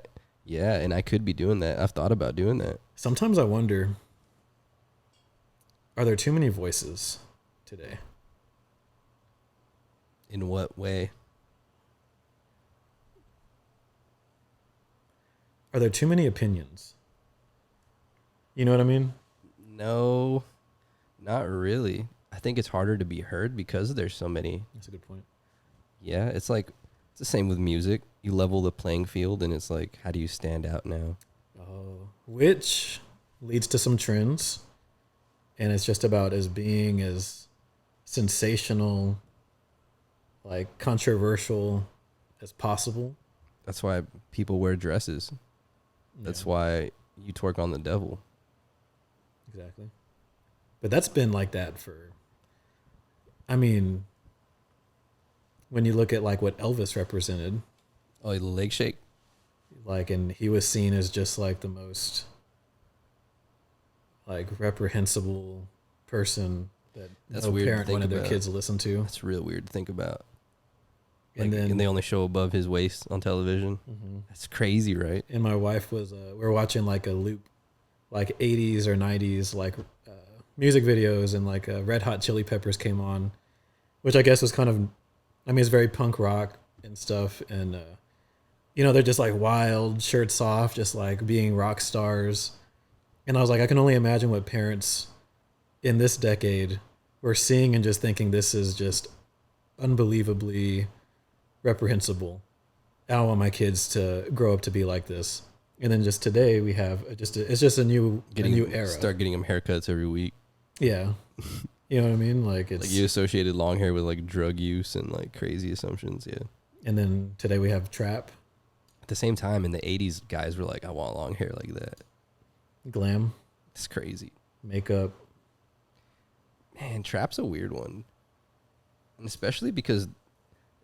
A: and I could be doing that. I've thought about doing that.
B: Sometimes I wonder, are there too many voices today?
A: In what way?
B: Are there too many opinions? You know what I mean?
A: No, not really. I think it's harder to be heard because there's so many.
B: That's a good point.
A: Yeah, it's like it's the same with music. You level the playing field, and it's like, how do you stand out now?
B: Oh, which leads to some trends, and it's just about as being as sensational, like controversial as possible.
A: That's why people wear dresses. That's why you twerk on the devil.
B: Exactly. But that's been like that for, I mean, when you look at like what Elvis represented.
A: Oh, the leg shake.
B: Like, and he was seen as just like the most like reprehensible person that
A: That's
B: no
A: weird to
B: parent
A: think
B: wanted their
A: about.
B: kids to listen to.
A: That's real weird to think about.
B: And
A: Like,
B: then
A: and they only show above his waist on television. That's crazy, right?
B: and my wife was we were watching like a loop, like 80s or 90s like music videos, and like Red Hot Chili Peppers came on, which I guess was kind of, I mean, it's very punk rock and stuff, and you know, they're just like wild, shirts off, just like being rock stars. And I was like, I can only imagine what parents in this decade were seeing and just thinking this is just unbelievably reprehensible. I don't want my kids to grow up to be like this. And then just today we have it's just a new era.
A: Start getting them haircuts every week.
B: Yeah. You know what I mean? Like it's
A: Like you associated long hair with like drug use and like crazy assumptions. Yeah.
B: and then today we have trap,
A: At the same time, in the 80s, guys were like, I want long hair like that.
B: glam,
A: It's crazy.
B: makeup.
A: Man, trap's a weird one. And especially because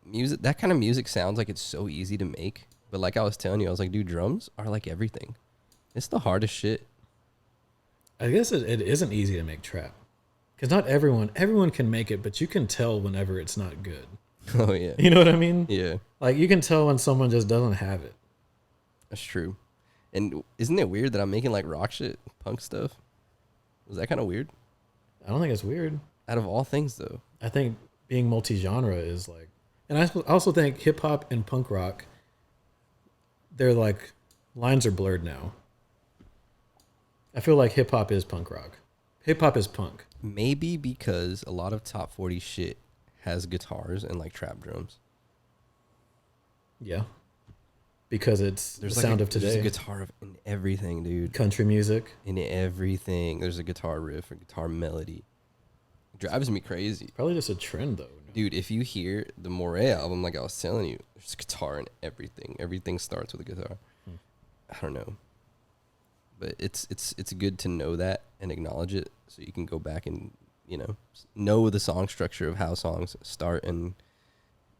A: music, that kind of music sounds like it's so easy to make. But like I was telling you, I was like, dude, drums are like everything. It's the hardest shit.
B: I guess it isn't easy to make trap. Because not everyone can make it, but you can tell whenever it's not good.
A: Oh, yeah.
B: You know what I mean?
A: Yeah,
B: Like you can tell when someone just doesn't have it.
A: that's true. And isn't it weird that I'm making like rock shit, punk stuff? Was that kind of weird?
B: I don't think it's weird.
A: Out of all things, though.
B: I think being multi-genre is like, and I also think hip hop and punk rock, they're like, lines are blurred now. I feel like hip hop is punk rock. Hip hop is punk.
A: Maybe because a lot of top 40 shit has guitars and like trap drums.
B: Yeah. Because it's
A: There's
B: the
A: like
B: sound
A: a,
B: of
A: there's a
B: today.
A: guitar in everything, dude.
B: Country music.
A: In everything. There's a guitar riff, a guitar melody. It drives me crazy.
B: Probably just a trend though. No?
A: Dude, if you hear the Morray album, like I was telling you, there's guitar in everything. Everything starts with a guitar. I don't know. But it's good to know that and acknowledge it so you can go back and, you know the song structure of how songs start and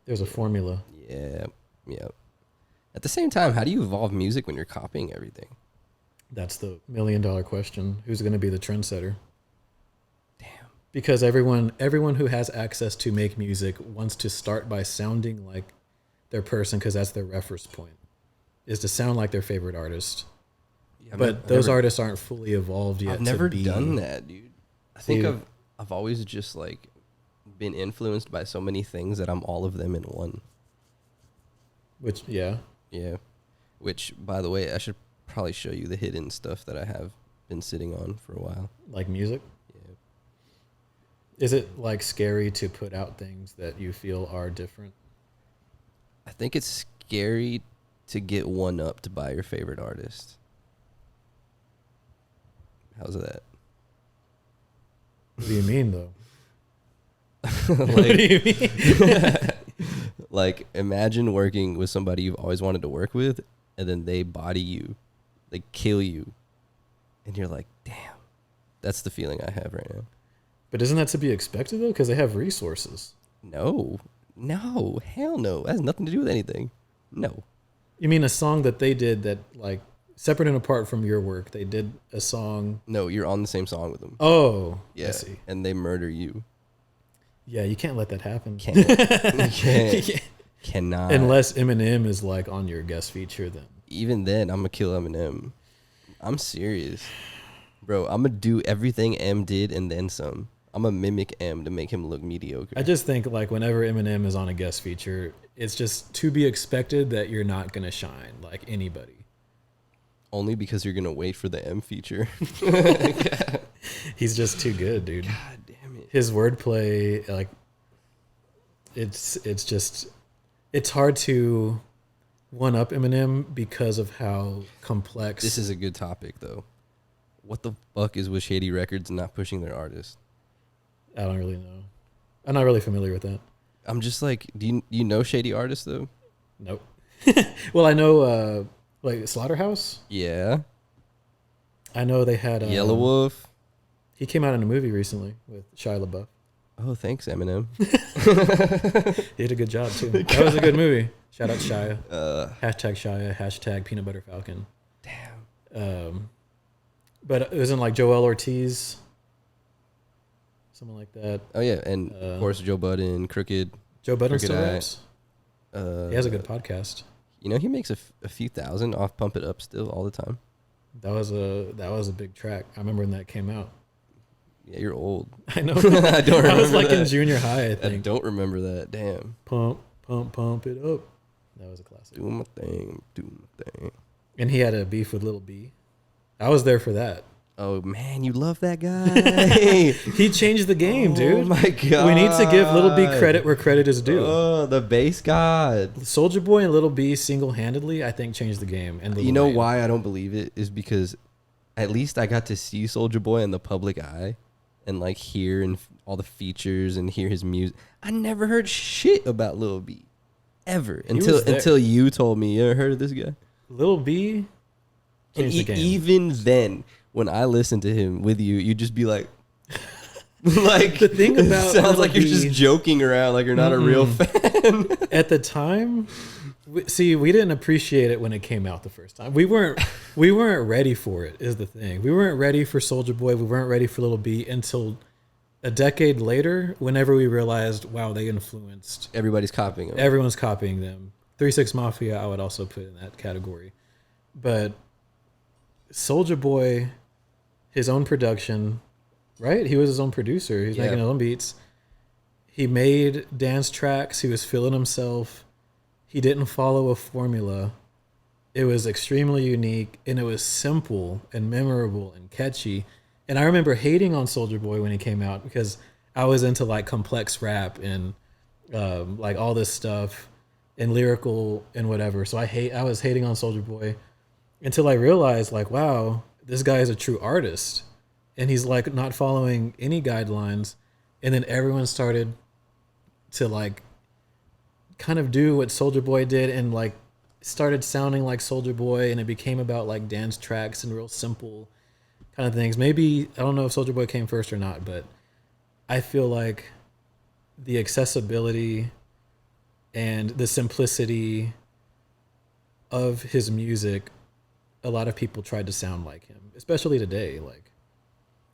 B: There's a formula.
A: yeah. At the same time, how do you evolve music when you're copying everything?
B: That's the $1 million question. Who's going to be the trendsetter?
A: Damn.
B: Because everyone who has access to make music wants to start by sounding like their person, because that's their reference point, is to sound like their favorite artist.
A: Yeah,
B: But those artists aren't fully evolved yet.
A: I've never
B: to be,
A: done that, dude. I think
B: See,
A: I've always just like been influenced by so many things that I'm all of them in one.
B: Which, yeah.
A: Yeah. Which, by the way, I should probably show you the hidden stuff that I have been sitting on for a while.
B: Like music?
A: Yeah.
B: Is it like scary to put out things that you feel are different?
A: I think it's scary to get one upped by your favorite artist. How's that?
B: What do you mean, though?
A: Like,
B: What do you mean?
A: like, imagine working with somebody you've always wanted to work with, and then they body you, they kill you, and you're like, damn, that's the feeling I have right now.
B: But isn't that to be expected, though? Because they have resources.
A: No, hell no. That has nothing to do with anything. No.
B: You mean a song that they did that, like, separate and apart from your work, they did a song.
A: No, you're on the same song with them.
B: Oh,
A: Yeah,
B: I see.
A: and they murder you.
B: Yeah, you can't let that happen.
A: Cannot.
B: Unless Eminem is like on your guest feature, then.
A: Even then, I'm gonna kill Eminem. I'm serious, bro. I'm gonna do everything M did and then some. I'm gonna mimic M to make him look mediocre.
B: I just think like whenever Eminem is on a guest feature, it's just to be expected that you're not gonna shine like anybody.
A: Only because you're gonna wait for the M feature.
B: He's just too good, dude.
A: God damn it.
B: His wordplay, like, it's hard to one up Eminem because of how complex.
A: This is a good topic though. What the fuck is with Shady Records not pushing their artists?
B: I don't really know. I'm not really familiar with that.
A: I'm just like, do you know Shady artists though?
B: Nope. Well, I know like Slaughterhouse.
A: Yeah.
B: I know they had
A: Yellow Wolf.
B: He came out in a movie recently with Shia LaBeouf.
A: Oh, thanks, Eminem.
B: He did a good job too. That was a good movie. Shout out Shia. Hashtag Shia. Hashtag Peanut Butter Falcon.
A: Damn.
B: But it wasn't like Joel Ortiz. Something like that.
A: Oh yeah, and of course Joe Budden, Crooked.
B: Joe Budden
A: Crooked
B: still
A: Eye.
B: raps. He has a good podcast.
A: You know, he makes a few thousand off Pump It Up still all the time.
B: That was a big track. I remember when that came out.
A: Yeah, you're old.
B: I know.
A: I don't remember
B: I was like
A: that.
B: in junior high, I
A: I
B: think.
A: don't remember that. Damn.
B: Pump it up. That was a classic.
A: Doing my thing. Doing my thing.
B: And he had a beef with Lil B. I was there for that.
A: Oh man, you love that guy.
B: He changed the game, dude.
A: Oh my god.
B: We need to give Lil B credit where credit is due.
A: Oh, the bass god.
B: Soulja Boy and Lil B single-handedly, I think, changed the game. And Lil
A: You know
B: Wayne.
A: why I don't believe it is because at least I got to see Soulja Boy in the public eye and like hear and all the features and hear his music. I never heard shit about Lil B ever until you told me. You ever heard of this guy?
B: Lil B
A: And
B: changed the game.
A: even then, when I listened to him with you, you'd just be like, like
B: The thing
A: it
B: about
A: sounds
B: Lil
A: like you're
B: B-
A: just joking around, like you're not a real fan.
B: At the time, we didn't appreciate it when it came out the first time. We weren't ready for it. Is the thing. We weren't ready for Soulja Boy. We weren't ready for Lil B until a decade later. Whenever we realized, wow, they influenced.
A: Everybody's copying him.
B: Everyone's copying them. 3 6 Mafia, I would also put in that category. But Soulja Boy, his own production, right? He was his own producer. He's making his own beats. He made dance tracks. He was feeling himself. He didn't follow a formula. It was extremely unique, and it was simple and memorable and catchy. And I remember hating on Soulja Boy when he came out because I was into like complex rap and like all this stuff and lyrical and whatever. So I was hating on Soulja Boy until I realized like, wow, this guy is a true artist, and he's like not following any guidelines. And then everyone started to like kind of do what Soulja Boy did and like started sounding like Soulja Boy, and it became about like dance tracks and real simple kind of things. Maybe I don't know if Soulja Boy came first or not, but I feel like the accessibility and the simplicity of his music, a lot of people tried to sound like him, especially today, like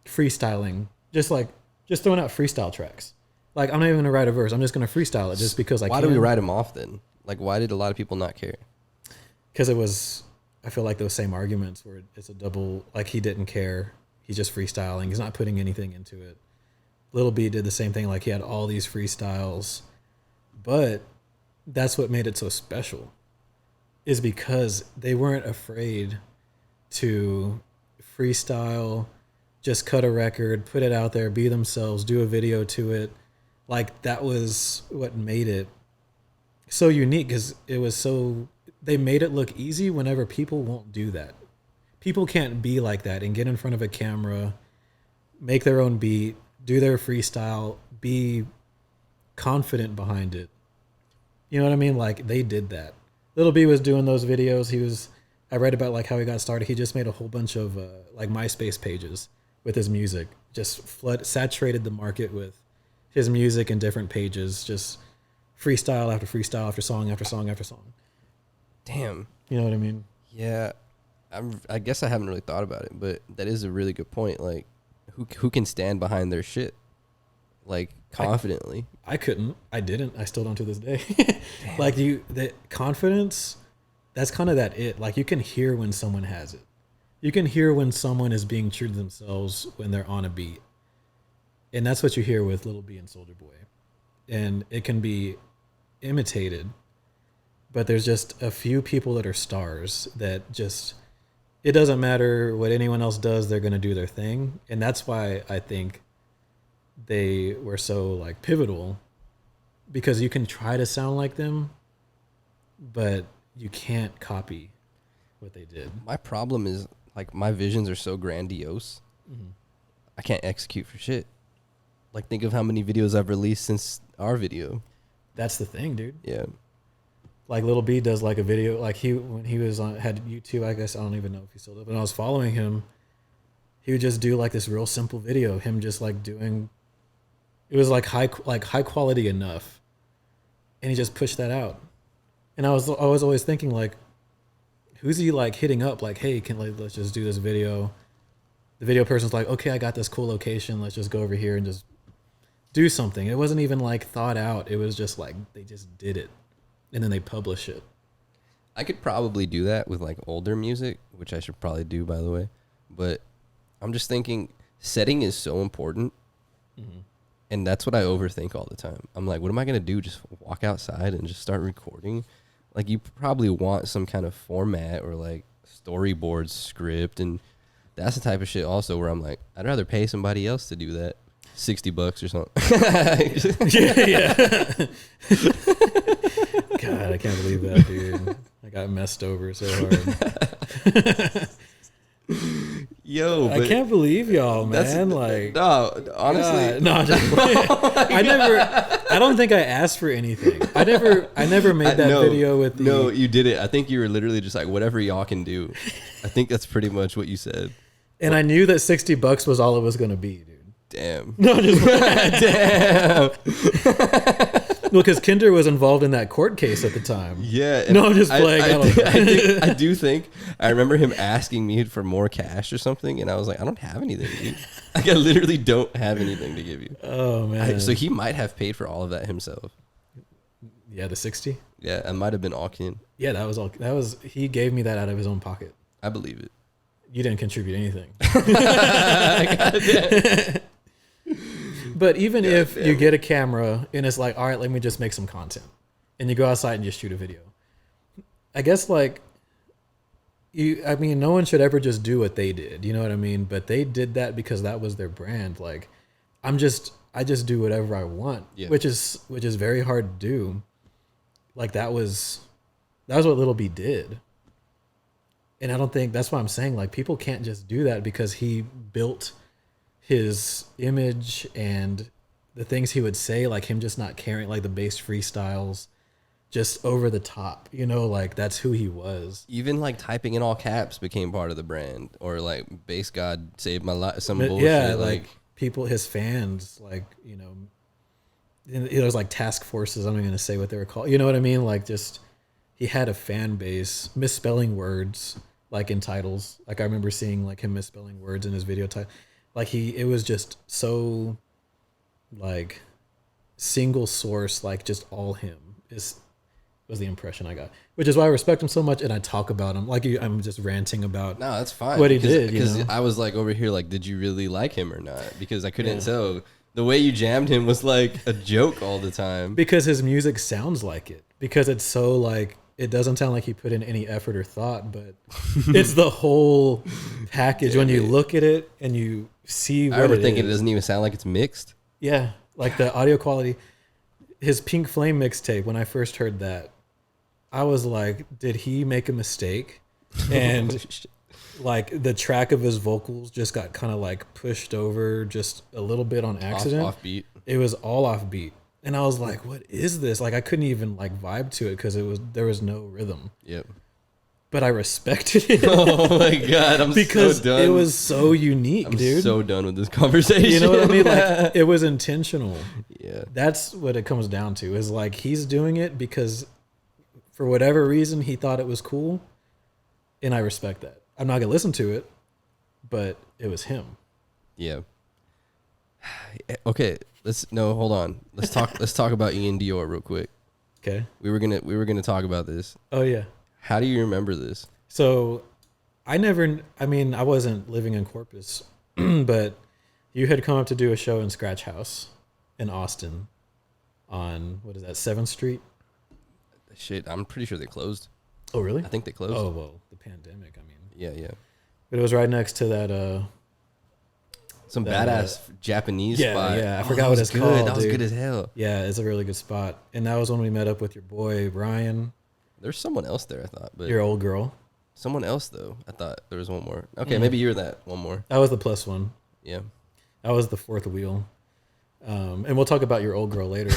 B: freestyling, just throwing out freestyle tracks. Like, I'm not even gonna write a verse. I'm just gonna freestyle it just because
A: Why do we write him off then? Like, why did a lot of people not care?
B: Because I feel like those same arguments where it's a double, like he didn't care. He's just freestyling. He's not putting anything into it. Lil B did the same thing. Like he had all these freestyles, but that's what made it so special, is because they weren't afraid to freestyle, just cut a record, put it out there, be themselves, do a video to it. Like that was what made it so unique, because they made it look easy whenever people won't do that. People can't be like that and get in front of a camera, make their own beat, do their freestyle, be confident behind it. You know what I mean? Like they did that. Lil B was doing those videos. I read about like how he got started. He just made a whole bunch of like MySpace pages with his music, just saturated the market with his music and different pages, just freestyle after freestyle after song after song after song.
A: Damn.
B: You know what I mean?
A: Yeah. I guess I haven't really thought about it, but that is a really good point. Like, who can stand behind their shit, like confidently?
B: I couldn't. I didn't. I still don't to this day. Like the confidence, that's kind of it. Like you can hear when someone has it. You can hear when someone is being true to themselves when they're on a beat. And that's what you hear with Lil B and Soulja Boy. And it can be imitated, but there's just a few people that are stars that just, it doesn't matter what anyone else does, they're going to do their thing. And that's why I think they were so like pivotal, because you can try to sound like them, but you can't copy what they did.
A: My problem is like my visions are so grandiose.
B: Mm-hmm.
A: I can't execute for shit. Like, think of how many videos I've released since our video.
B: That's the thing, dude.
A: Yeah.
B: Like Lil B does like a video, like when he was on, had YouTube, I guess, I don't even know if he still does, but when I was following him, he would just do like this real simple video, him just like doing, it was like high quality enough. And he just pushed that out. And I was always thinking like, who's he like hitting up? Like, hey, let's just do this video. The video person's like, okay, I got this cool location. Let's just go over here and just do something. It wasn't even like thought out. It was just like, they just did it. And then they publish it.
A: I could probably do that with like older music, which I should probably do, by the way. But I'm just thinking setting is so important. Mm-hmm. And that's what I overthink all the time. I'm like, what am I going to do? Just walk outside and just start recording? Like, you probably want some kind of format or like storyboard script. And that's the type of shit also where I'm like, I'd rather pay somebody else to do that. $60 or something.
B: Yeah. God, I can't believe that, dude. I got messed over so hard.
A: Yo,
B: I can't believe y'all, man. Like,
A: no, honestly,
B: no. I don't think I asked for anything. I never made that video with the.
A: No, you did it. I think you were literally just like, whatever y'all can do. I think that's pretty much what you said.
B: And I knew that $60 was all it was going to be, dude.
A: Damn.
B: No, just
A: damn.
B: Well, because Kinderr was involved in that court case at the time.
A: Yeah.
B: No, I'm just playing.
A: I do think I remember him asking me for more cash or something, and I was like, I don't have anything, dude. Like, I literally don't have anything to give you.
B: Oh man.
A: So he might have paid for all of that himself.
B: Yeah, the 60.
A: Yeah, it might have been all Kin.
B: Yeah, that was all. That was, he gave me that out of his own pocket.
A: I believe it.
B: You didn't contribute anything. But even if you get a camera and it's like, all right, let me just make some content, and you go outside and just shoot a video, I guess like I mean, no one should ever just do what they did. You know what I mean? But they did that because that was their brand. Like, I just do whatever I want, which is very hard to do. Like that was what Lil B did. And I don't think, that's why I'm saying like people can't just do that, because he built his image and the things he would say, like him just not caring, like the bass freestyles, just over the top, you know, like that's who he was.
A: Even like typing in all caps became part of the brand, or like bass god saved my life, some bullshit.
B: Yeah, like people, his fans, like, you know, it was like task forces. I'm not going to say what they were called. You know what I mean? Like, just, he had a fan base, misspelling words, like in titles. Like I remember seeing like him misspelling words in his video title. Like it was just so like single source, like just all him was the impression I got, which is why I respect him so much. And I talk about him like I'm just ranting about.
A: No, that's fine.
B: What he did.
A: Because I was like over here, like, did you really like him or not? Because I couldn't tell. The way you jammed him was like a joke all the time.
B: Because his music sounds like it. Because it's so like, it doesn't sound like he put in any effort or thought, but it's the whole package. When you look at it and you see what
A: I remember thinking it doesn't even sound like it's mixed.
B: Yeah, like the audio quality. His Pink Flame mixtape, when I first heard that, I was like, did he make a mistake? And like the track of his vocals just got kind of like pushed over just a little bit on accident.
A: Off beat.
B: It was all off beat. And I was like, what is this? Like I couldn't even like vibe to it because there was no rhythm.
A: Yep.
B: But I respected it.
A: Oh my God, I'm
B: because
A: so done.
B: It was so unique, dude.
A: I'm so done with this conversation.
B: You know what I mean? Like it was intentional.
A: Yeah.
B: That's what it comes down to, is like he's doing it because for whatever reason he thought it was cool. And I respect that. I'm not gonna listen to it, but it was him.
A: Yeah. Okay. Hold on. Let's talk about Iann Dior real quick.
B: Okay.
A: We were gonna talk about this.
B: Oh yeah.
A: How do you remember this?
B: So I wasn't living in Corpus, but You had come up to do a show in Scratch House in Austin on, what is that, 7th Street?
A: Shit, I'm pretty sure they closed.
B: Oh, really?
A: I think they closed.
B: Oh, well, the pandemic, I mean.
A: Yeah.
B: But it was right next to that...
A: Some badass Japanese spot.
B: Yeah, I forgot what it's
A: good.
B: called.
A: That was
B: dude.
A: good as hell.
B: Yeah, it's a really good spot. And that was when we met up with your boy, Ryan.
A: There's someone else there, I thought. But
B: Your old girl.
A: someone else, though. I thought there was one more. Okay, maybe you're that one more.
B: That was the plus one.
A: Yeah.
B: That was the fourth wheel. And we'll talk about your old girl later.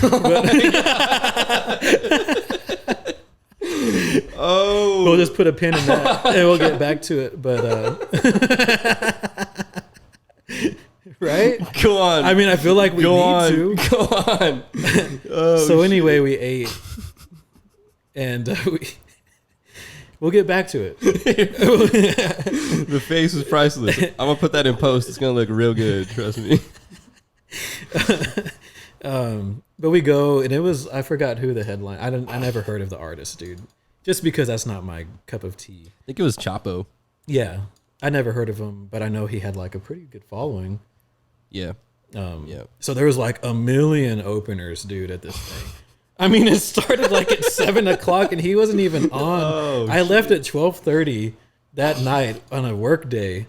A: Oh.
B: We'll just put a pin in that and we'll get back to it. But right?
A: Go on.
B: I mean, I feel like we need to.
A: Go on. Oh,
B: So anyway, we ate, and we'll get back to it.
A: the face is priceless. I'm gonna put that in post. It's gonna look real good. Trust me.
B: But we go, and it was, I forgot who the headline. I never heard of the artist, dude. Just because that's not my cup of tea.
A: I think it was Chapo.
B: Yeah, I never heard of him, but I know he had like a pretty good following.
A: Yeah.
B: So there was like a million openers, dude, at this thing. I mean, it started like at 7 o'clock, and he wasn't even on.
A: Oh,
B: I left at 12:30 that night on a work day,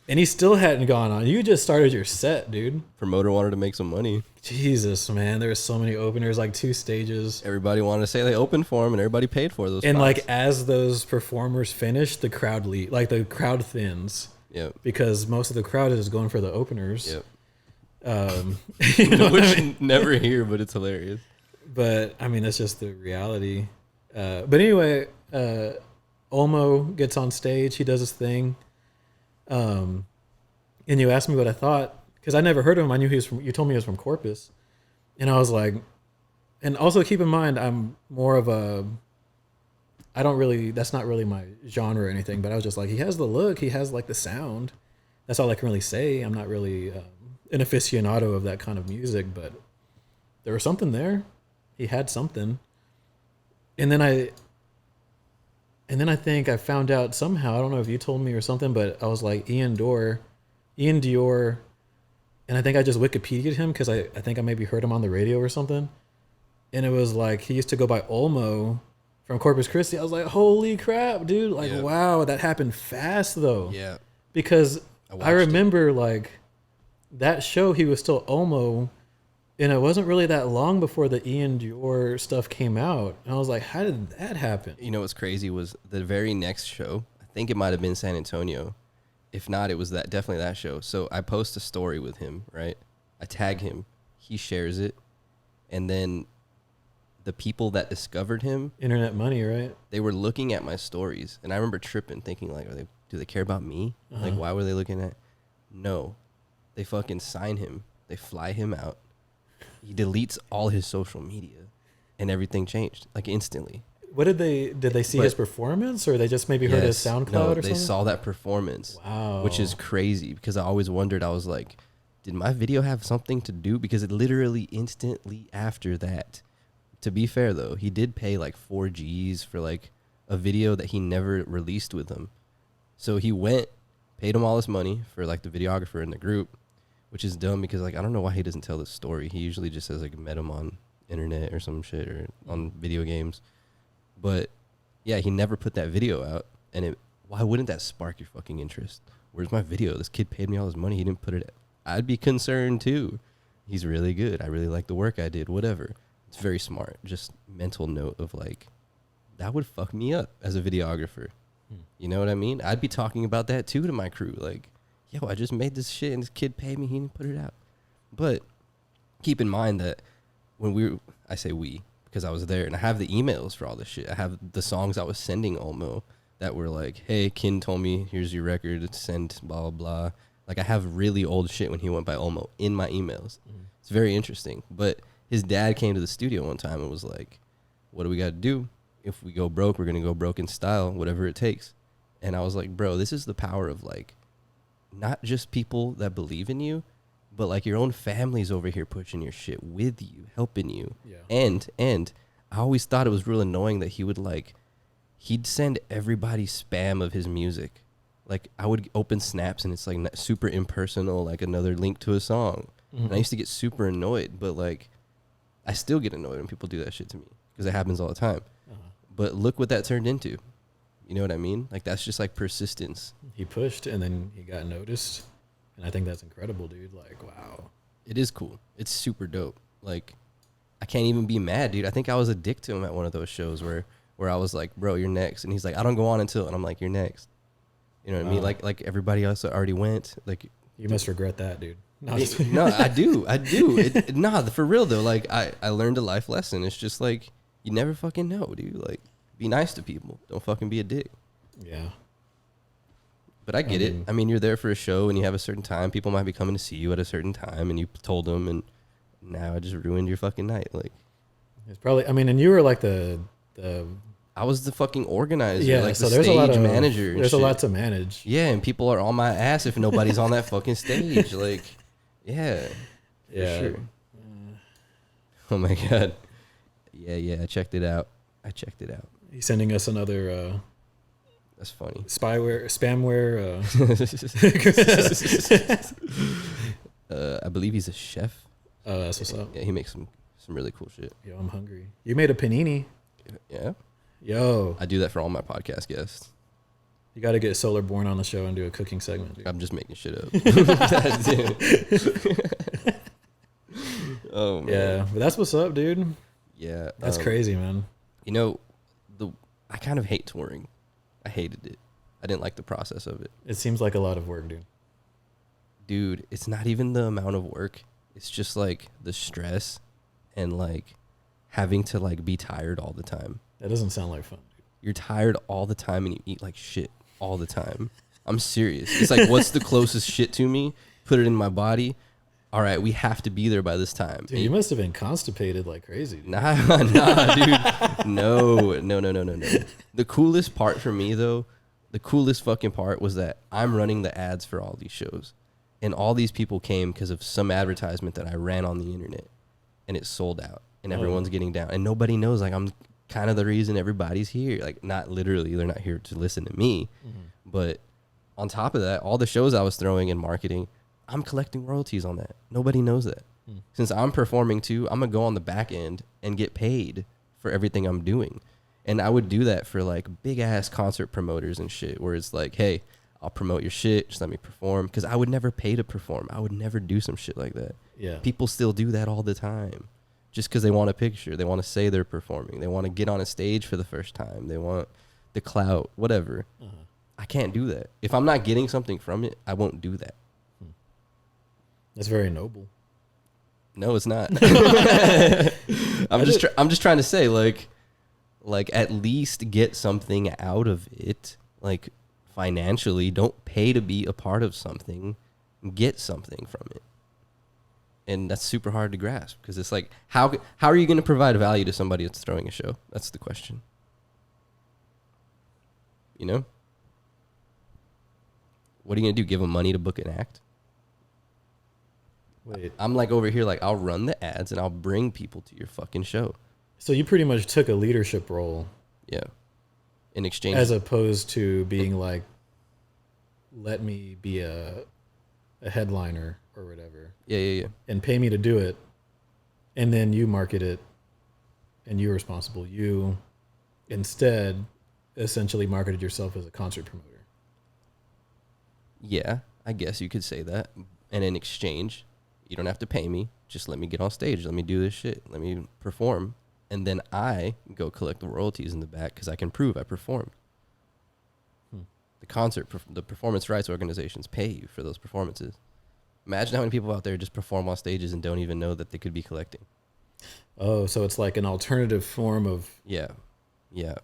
B: and he still hadn't gone on. You just started your set, dude.
A: Promoter wanted to make some money.
B: Jesus, man, there were so many openers, like 2 stages.
A: Everybody wanted to say they opened for him, and everybody paid for those.
B: And
A: spots.
B: like as those performers finish, the crowd the crowd thins.
A: Yep.
B: Because most of the crowd is going for the openers.
A: Yep.
B: You know what I
A: Which
B: mean?
A: never hear, but it's hilarious.
B: But I mean, that's just the reality. But anyway, Olmo gets on stage. He does his thing. And you asked me what I thought, because I never heard of him. I knew he was from, you told me he was from Corpus. And I was like, and also keep in mind, I'm more of that's not really my genre or anything, but I was just like, he has the look, he has like the sound. That's all I can really say. I'm not really an aficionado of that kind of music, but there was something there. He had something. And then I think I found out somehow, I don't know if you told me or something, but I was like, Iann Dior, and I think I just Wikipedia'd him because I think I maybe heard him on the radio or something. And it was like, he used to go by Olmo from Corpus Christi. I was like, holy crap, dude. Like,
A: Yeah.
B: wow, that happened fast though.
A: Yeah.
B: Because I
A: watched
B: remember like that show, he was still Olmo. And it wasn't really that long before the Iann Dior stuff came out. And I was like, how did that happen?
A: You know what's crazy was the very next show. I think it might have been San Antonio. If not, it was definitely that show. So I post a story with him, right? I tag him. He shares it. And then the people that discovered him,
B: Internet money, right?
A: they were looking at my stories. And I remember tripping, thinking like, do they care about me? Like, why were they looking at? No. They fucking sign him. They fly him out. He deletes all his social media, and everything changed like instantly.
B: What did they see his performance, or they just maybe heard his SoundCloud
A: no,
B: or
A: they
B: something?
A: saw that performance.
B: Wow.
A: Which is crazy because I always wondered. I was like, did my video have something to do? Because it literally instantly after that. To be fair though, he did pay like 4 G's for like a video that he never released with him. So he went, paid him all this money for like the videographer in the group. Which is dumb because like I don't know why he doesn't tell this story. He usually just says like met him on internet or some shit or on video games. But yeah, he never put that video out. And why wouldn't that spark your fucking interest? Where's my video? This kid paid me all his money. He didn't put it. I'd be concerned too. He's really good. I really like the work I did. Whatever. It's very smart. Just mental note of like that would fuck me up as a videographer. You know what I mean? I'd be talking about that too to my crew. Like, yo, I just made this shit and this kid paid me. He didn't put it out. But keep in mind that when I say we, because I was there and I have the emails for all this shit. I have the songs I was sending Olmo that were like, hey, Kin told me, here's your record, send blah, blah, blah. Like I have really old shit when he went by Olmo in my emails. It's very interesting. But his dad came to the studio one time and was like, what do we got to do? If we go broke, we're going to go broke in style, whatever it takes. And I was like, bro, this is the power of like, not just people that believe in you, but like your own family's over here pushing your shit with you, helping you.
B: Yeah.
A: And I always thought it was real annoying that he'd send everybody spam of his music. like I would open snaps and it's like super impersonal, like another link to a song. And I used to get super annoyed, but like I still get annoyed when people do that shit to me because it happens all the time. But look what that turned into. You know what I mean? Like that's just like persistence.
B: He pushed and then he got noticed. And I think that's incredible, dude. Like, wow.
A: It is cool. It's super dope. Like I can't even be mad, dude. I think I was a dick to him at one of those shows where I was like, bro, you're next. And he's like, I don't go on until, and I'm like, you're next. You know what I mean? Like everybody else already went. Like
B: you must regret that, dude.
A: No, I do. Nah, for real though. Like I learned a life lesson. It's just like you never fucking know, dude. Like be nice to people. Don't fucking be a dick.
B: Yeah.
A: But I get it. I mean, you're there for a show and you have a certain time. People might be coming to see you at a certain time, and you told them, and now I just ruined your fucking night. Like
B: it's probably. I mean, and you were like the.
A: I was the fucking organizer,
B: yeah,
A: like
B: so
A: the
B: there's
A: stage
B: a lot of
A: manager.
B: There's a lot to manage.
A: Yeah, and people are on my ass if nobody's on that fucking stage. Like, yeah,
B: yeah.
A: Sure. Oh my god. Yeah. I checked it out.
B: He's sending us another.
A: That's funny.
B: Spamware.
A: I believe he's a chef.
B: Oh, that's what's up.
A: Yeah, he makes some really cool shit.
B: Yo, I'm hungry. You made a panini.
A: Yeah.
B: Yo.
A: I do that for all my podcast guests.
B: You got to get Solar Born on the show and do a cooking segment, dude.
A: I'm just making shit up. Oh, man.
B: Yeah, but that's what's up, dude.
A: Yeah.
B: That's crazy, man.
A: You know, I kind of hate touring. I hated it. I didn't like the process of it.
B: It seems like a lot of work, dude.
A: Dude, it's not even the amount of work. It's just like the stress and like having to like be tired all the time.
B: That doesn't sound like fun, dude.
A: You're tired all the time and you eat like shit all the time. I'm serious. It's like, what's the closest shit to me? Put it in my body. All right, we have to be there by this time.
B: Dude, you must have been constipated like crazy. Dude.
A: Nah, dude. No. The coolest part for me, though, the coolest fucking part was that I'm running the ads for all these shows. And all these people came because of some advertisement that I ran on the internet. And it sold out. And everyone's getting down. And nobody knows, like, I'm kind of the reason everybody's here. Like, not literally, they're not here to listen to me. But on top of that, all the shows I was throwing in marketing, I'm collecting royalties on that. Nobody knows that. Since I'm performing too, I'm going to go on the back end and get paid for everything I'm doing. And I would do that for like big ass concert promoters and shit, where it's like, hey, I'll promote your shit. Just let me perform. Because I would never pay to perform. I would never do some shit like that.
B: Yeah.
A: People still do that all the time. Just because they want a picture. They want to say they're performing. They want to get on a stage for the first time. They want the clout, whatever. I can't do that. If I'm not getting something from it, I won't do that.
B: That's very noble.
A: No, it's not. I'm just trying to say, like at least get something out of it, like financially. Don't pay to be a part of something. Get something from it. And that's super hard to grasp because it's like, how are you going to provide value to somebody that's throwing a show? That's the question. You know? What are you going to do? Give them money to book an act?
B: Wait.
A: I'm like over here, like I'll run the ads and I'll bring people to your fucking show.
B: So you pretty much took a leadership role.
A: Yeah. In exchange.
B: As opposed to being like, let me be a headliner or whatever.
A: Yeah.
B: And pay me to do it. And then you market it and you're responsible. You instead essentially marketed yourself as a concert promoter.
A: Yeah, I guess you could say that. And in exchange, you don't have to pay me. Just let me get on stage. Let me do this shit. Let me perform. And then I go collect the royalties in the back because I can prove I performed. The performance rights organizations pay you for those performances. Imagine how many people out there just perform on stages and don't even know that they could be collecting.
B: Oh, so it's like an alternative form of...
A: Yeah,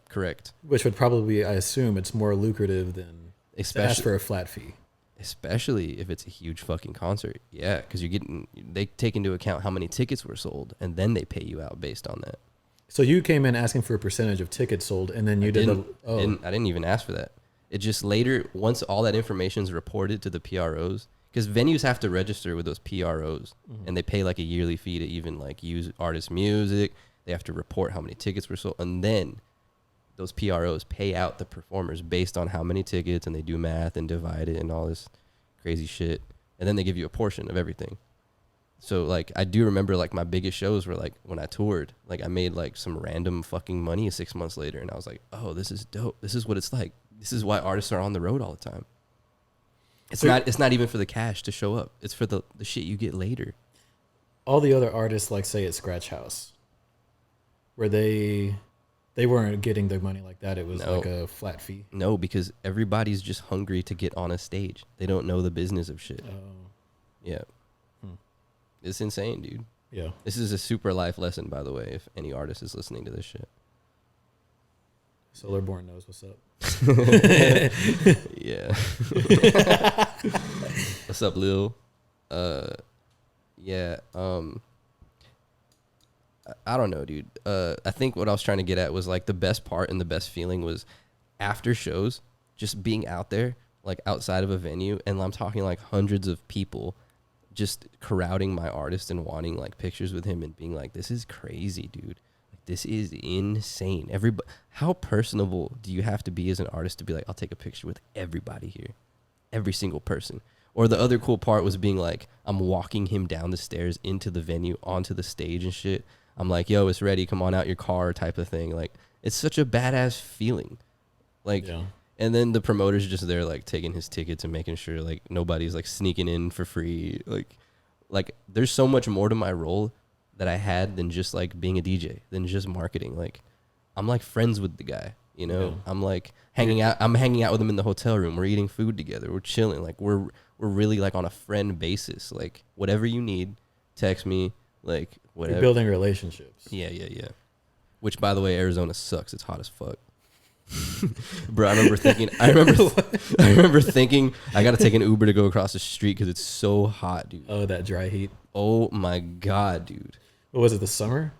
A: correct.
B: Which would probably, I assume, it's more lucrative than to ask for a flat fee.
A: Especially if it's a huge fucking concert. Yeah, because they take into account how many tickets were sold, and then they pay you out based on that.
B: So you came in asking for a percentage of tickets sold, and then you
A: I didn't even ask for that. It just later, once all that information is reported to the PROs, because venues have to register with those PROs, and they pay like a yearly fee to even like use artist music. They have to report how many tickets were sold, and then those PROs pay out the performers based on how many tickets, and they do math and divide it and all this crazy shit. And then they give you a portion of everything. So like, I do remember like my biggest shows were like when I toured, like I made like some random fucking money 6 months later. And I was like, oh, this is dope. This is what it's like. This is why artists are on the road all the time. It's not even for the cash to show up. It's for the shit you get later.
B: All the other artists, like say at Scratch House, where they weren't getting their money like that. It was like a flat fee.
A: No, because everybody's just hungry to get on a stage. They don't know the business of shit.
B: Oh.
A: Yeah. It's insane, dude.
B: Yeah.
A: This is a super life lesson, by the way, if any artist is listening to this shit.
B: Solarborn knows what's up.
A: Yeah. What's up, Lil? Yeah. I don't know, dude. I think what I was trying to get at was like the best part and the best feeling was after shows, just being out there, like outside of a venue, and I'm talking like hundreds of people just crowding my artist and wanting like pictures with him and being like, this is crazy, dude. Like, this is insane. Everybody, how personable do you have to be as an artist to be like, I'll take a picture with everybody here, every single person? Or the other cool part was being like, I'm walking him down the stairs into the venue, onto the stage and shit. I'm like, yo, it's ready. Come on out your car type of thing. Like, it's such a badass feeling. Like, yeah. And then the promoter's just there, like, taking his tickets and making sure, like, nobody's, like, sneaking in for free. Like, there's so much more to my role that I had than just, like, being a DJ, than just marketing. Like, I'm, like, friends with the guy, you know? Yeah. I'm, like, hanging out with him in the hotel room. We're eating food together. We're chilling. Like, we're really, like, on a friend basis. Like, whatever you need, text me. Like, whatever.
B: You're building relationships.
A: Yeah. Which, by the way, Arizona sucks. It's hot as fuck. Bro, I remember thinking I got to take an Uber to go across the street because it's so hot, dude.
B: Oh, that dry heat.
A: Oh my god, dude.
B: What was it, the summer?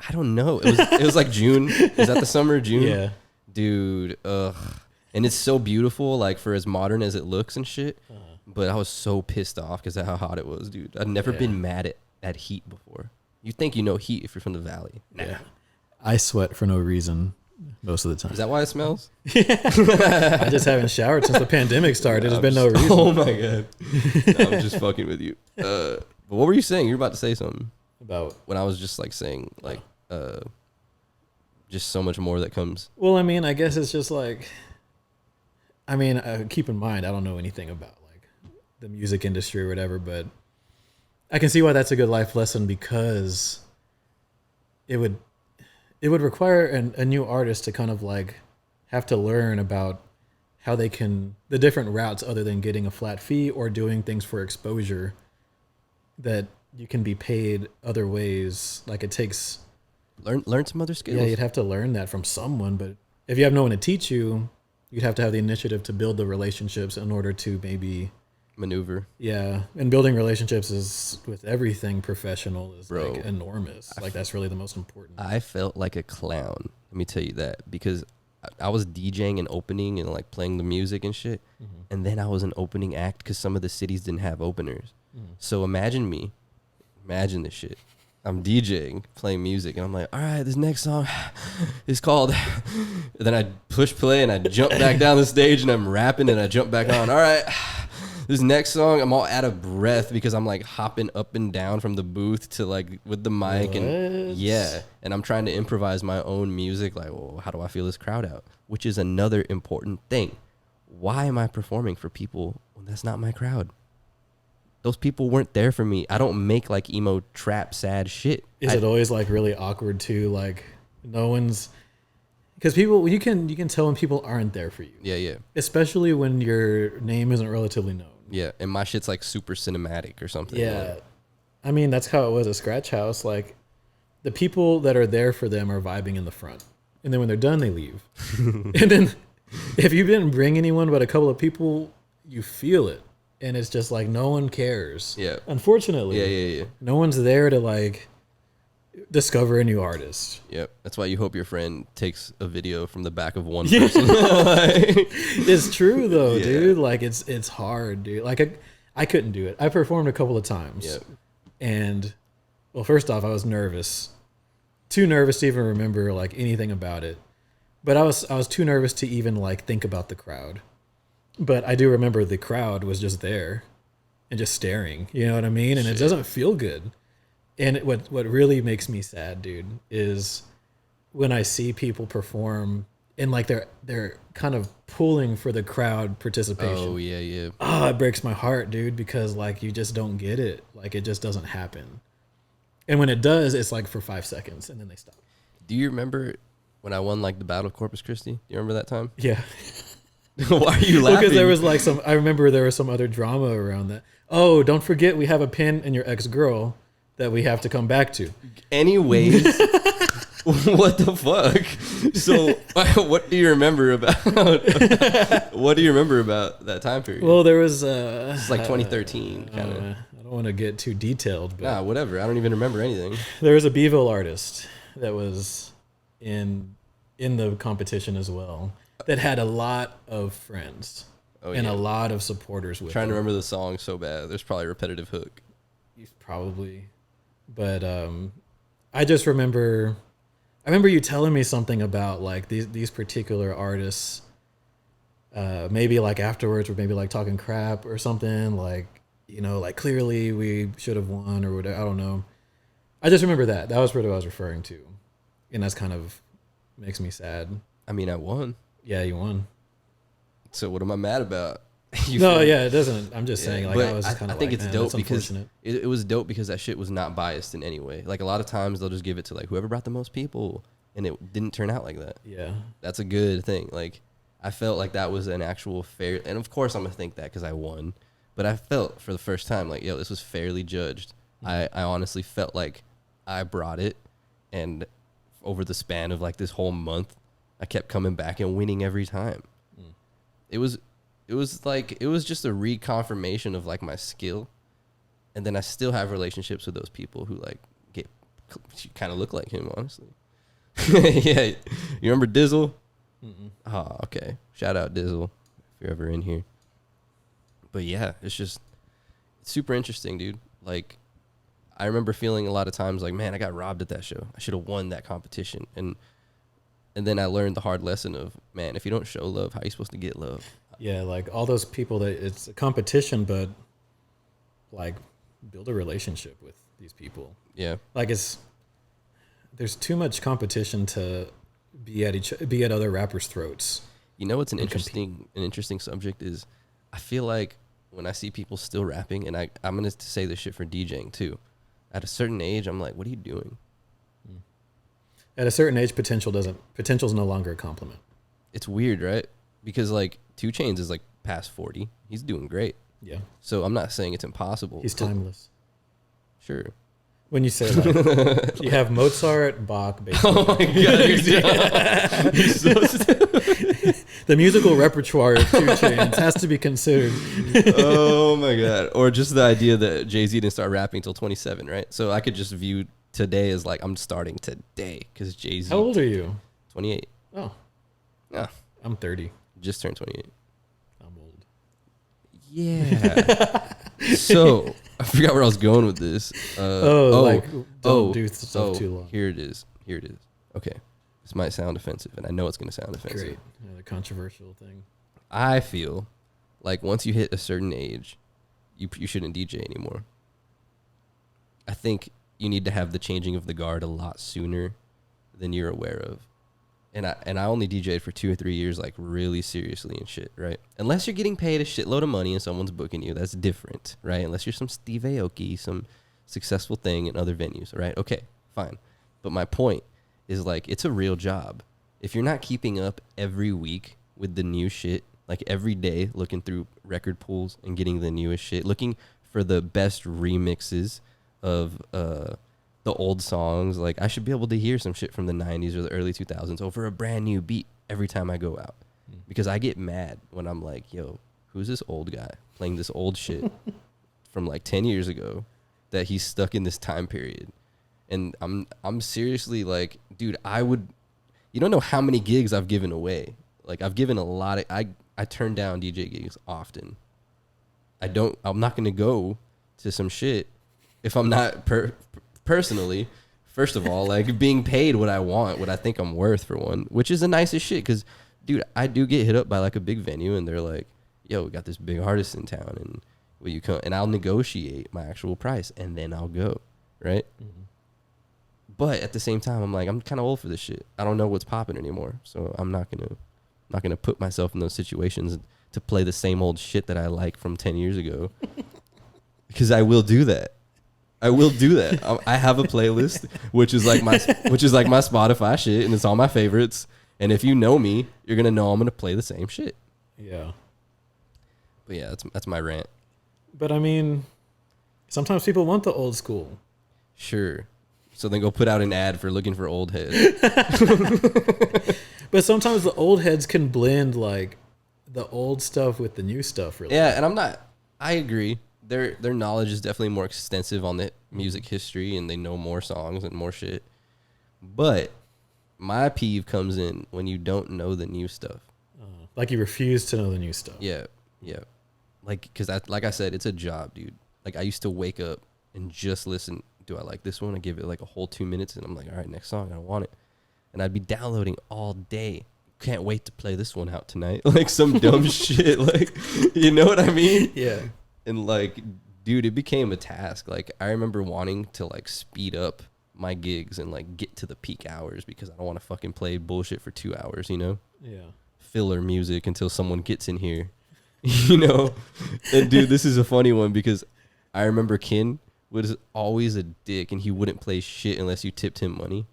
A: I don't know. It was like June. Is that the summer? June?
B: Yeah.
A: Dude, ugh. And it's so beautiful, like, for as modern as it looks and shit. But I was so pissed off because of how hot it was, dude. I'd never been mad at heat before. You think you know heat if you're from the valley. Nah. Yeah.
B: I sweat for no reason most of the time.
A: Is that why it smells?
B: I just haven't showered since the pandemic started. There's been no reason.
A: Oh my god. No, I'm just fucking with you. But what were you saying? You were about to say something.
B: About?
A: When I was just like saying like just so much more that comes.
B: Well, I mean, I guess it's just like, I mean, keep in mind, I don't know anything about like the music industry or whatever, but I can see why that's a good life lesson, because it would require a new artist to kind of like have to learn about how they can, the different routes other than getting a flat fee or doing things for exposure, that you can be paid other ways. Like, it takes
A: learn some other skills.
B: Yeah, you'd have to learn that from someone, but if you have no one to teach you, you'd have to have the initiative to build the relationships in order to maybe
A: maneuver.
B: Yeah, and building relationships is, with everything professional, is like enormous. Like, that's really the most important.
A: I felt like a clown. Let me tell you that, because I was DJing and opening and like playing the music and shit, and then I was an opening act because some of the cities didn't have openers. So imagine this shit. I'm DJing, playing music, and I'm like, all right, this next song is called. And then I push play and I jump back down the stage and I'm rapping and I jump back on. All right. This next song, I'm all out of breath because I'm like hopping up and down from the booth to like with the mic. And yeah. And I'm trying to improvise my own music. Like, well, how do I feel this crowd out? Which is another important thing. Why am I performing for people when that's not my crowd? Those people weren't there for me. I don't make like emo trap sad shit.
B: Is it always like really awkward too? Like, no one's, because people, you can tell when people aren't there for you.
A: Yeah.
B: Especially when your name isn't relatively known.
A: Yeah, and my shit's like super cinematic or something.
B: Yeah.
A: Like,
B: I mean, that's how it was at Scratch House. Like, the people that are there for them are vibing in the front. And then when they're done, they leave. And then if you didn't bring anyone but a couple of people, you feel it. And it's just like, no one cares.
A: Yeah.
B: Unfortunately.
A: Yeah.
B: No one's there to like discover a new artist.
A: Yep. That's why you hope your friend takes a video from the back of one person.
B: It's true though, dude. Like, it's hard, dude. Like, I couldn't do it. I performed a couple of times.
A: Yep.
B: And, well, first off, I was nervous. Too nervous to even remember like anything about it. But I was too nervous to even like think about the crowd. But I do remember the crowd was just there and just staring. You know what I mean? And
A: Shit.
B: it doesn't feel good. And what really makes me sad, dude, is when I see people perform and like they're kind of pulling for the crowd participation.
A: Oh yeah, yeah.
B: Oh, it breaks my heart, dude, because like you just don't get it. Like it just doesn't happen. And when it does, it's like for 5 seconds and then they stop.
A: Do you remember when I won like the Battle of Corpus Christi? Do you remember that time?
B: Yeah.
A: Why are you laughing?
B: Because there was like I remember there was some other drama around that. Oh, don't forget we have a pin in your ex-girl that we have to come back to.
A: Anyways, what the fuck? So, what do you remember about? What do you remember about that time period?
B: Well, there was
A: It's like 2013, kind of.
B: I don't want to get too detailed, but
A: Nah, whatever. I don't even remember anything.
B: there was a Beeville artist that was in the competition as well that had a lot of friends and
A: yeah.
B: a lot of supporters with
A: Trying to
B: him.
A: remember the song so bad. There's probably a repetitive hook.
B: Probably, but I just remember you telling me something about like these particular artists. Maybe like afterwards, or maybe like talking crap or something. Like, you know, like clearly we should have won or whatever. I don't know. I just remember that. That was what I was referring to, and that's kind of makes me sad.
A: I mean, I won.
B: Yeah, you won.
A: So what am I mad about?
B: No, yeah, it doesn't. I'm just saying, like,
A: but
B: I was kind
A: I
B: of
A: think
B: like,
A: it's
B: man,
A: dope
B: that's
A: because
B: unfortunate.
A: it was dope because that shit was not biased in any way. Like a lot of times they'll just give it to like whoever brought the most people, and it didn't turn out like that.
B: Yeah.
A: That's a good thing. Like I felt like that was an actual fair, and of course I'm gonna think that because I won, but I felt for the first time like, yo, this was fairly judged. I honestly felt like I brought it, and over the span of like this whole month, I kept coming back and winning every time. It was just a reconfirmation of like my skill, and then I still have relationships with those people who like kind of look like him, honestly. Yeah, you remember Dizzle? Oh, okay. Shout out Dizzle if you're ever in here. But yeah, it's super interesting, dude. Like, I remember feeling a lot of times like, man, I got robbed at that show. I should have won that competition, and then I learned the hard lesson of, man, if you don't show love, how are you supposed to get love?
B: Yeah, like all those people that it's a competition, but like build a relationship with these people.
A: Yeah.
B: Like there's too much competition to be at other rappers' throats.
A: You know what's an interesting subject is, I feel like when I see people still rapping, and I'm gonna say this shit for DJing too. At a certain age, I'm like, what are you doing?
B: At a certain age, potential's no longer a compliment.
A: It's weird, right? Because like 2 Chainz is like past 40. He's doing great.
B: Yeah.
A: So I'm not saying it's impossible.
B: He's timeless.
A: Sure.
B: When you say like, you have Mozart, Bach, Beethoven.
A: Oh my god, you're so
B: The musical repertoire of 2 Chainz has to be considered.
A: Oh my god. Or just the idea that Jay-Z didn't start rapping until 27, right? So I could just view today as like, I'm starting today because Jay-Z.
B: How old are you?
A: 28.
B: Oh.
A: Yeah.
B: I'm 30.
A: Just turned 28.
B: I'm old.
A: Yeah. So I forgot where I was going with this.
B: Don't do stuff too long.
A: Here it is. Okay. This might sound offensive, and I know it's going to sound offensive.
B: Great. Another controversial thing.
A: I feel like once you hit a certain age, you shouldn't DJ anymore. I think you need to have the changing of the guard a lot sooner than you're aware of. And I only DJ'd for 2 or 3 years, like really seriously and shit, right? Unless you're getting paid a shitload of money and someone's booking you, that's different, right? Unless you're some Steve Aoki, some successful thing in other venues, right? Okay, fine. But my point is like, it's a real job. If you're not keeping up every week with the new shit, like every day looking through record pools and getting the newest shit, looking for the best remixes of the old songs, like I should be able to hear some shit from the 90s or the early 2000s over a brand new beat every time I go out. Because I get mad when I'm like, yo, who's this old guy playing this old shit from like 10 years ago that he's stuck in this time period? And I'm seriously like, dude, you don't know how many gigs I've given away. Like I've given a lot of, I turn down DJ gigs often. I'm not going to go to some shit if I'm not personally First of all, like being paid what I want, what I think I'm worth for one, which is the nicest shit. Because, dude, I do get hit up by like a big venue and they're like, yo, we got this big artist in town and will you come? And I'll negotiate my actual price and then I'll go, right? Mm-hmm. But at the same time, I'm like, I'm kind of old for this shit. I don't know what's popping anymore. So I'm not gonna put myself in those situations to play the same old shit that I like from 10 years ago. Because I will do that. I have a playlist which is like my Spotify shit, and it's all my favorites. And if you know me, you're gonna know I'm gonna play the same shit.
B: Yeah.
A: But yeah, that's my rant.
B: But I mean, sometimes people want the old school.
A: Sure. So then go put out an ad for looking for old heads.
B: But sometimes the old heads can blend like the old stuff with the new stuff, really.
A: Yeah, and I agree. Their knowledge is definitely more extensive on the music history, and they know more songs and more shit. But my peeve comes in when you don't know the new stuff.
B: Like you refuse to know the new stuff.
A: Yeah. Like, because like I said, it's a job, dude. Like I used to wake up and just listen. Do I like this one? I give it like a whole 2 minutes, and I'm like, all right, next song, I want it. And I'd be downloading all day. Can't wait to play this one out tonight. Like some dumb shit. Like, you know what I mean?
B: Yeah.
A: And like, dude, it became a task. Like I remember wanting to like speed up my gigs and like get to the peak hours because I don't want to fucking play bullshit for 2 hours, you know?
B: Yeah.
A: Filler music until someone gets in here, you know? And dude, this is a funny one because I remember Kin was always a dick and he wouldn't play shit unless you tipped him money.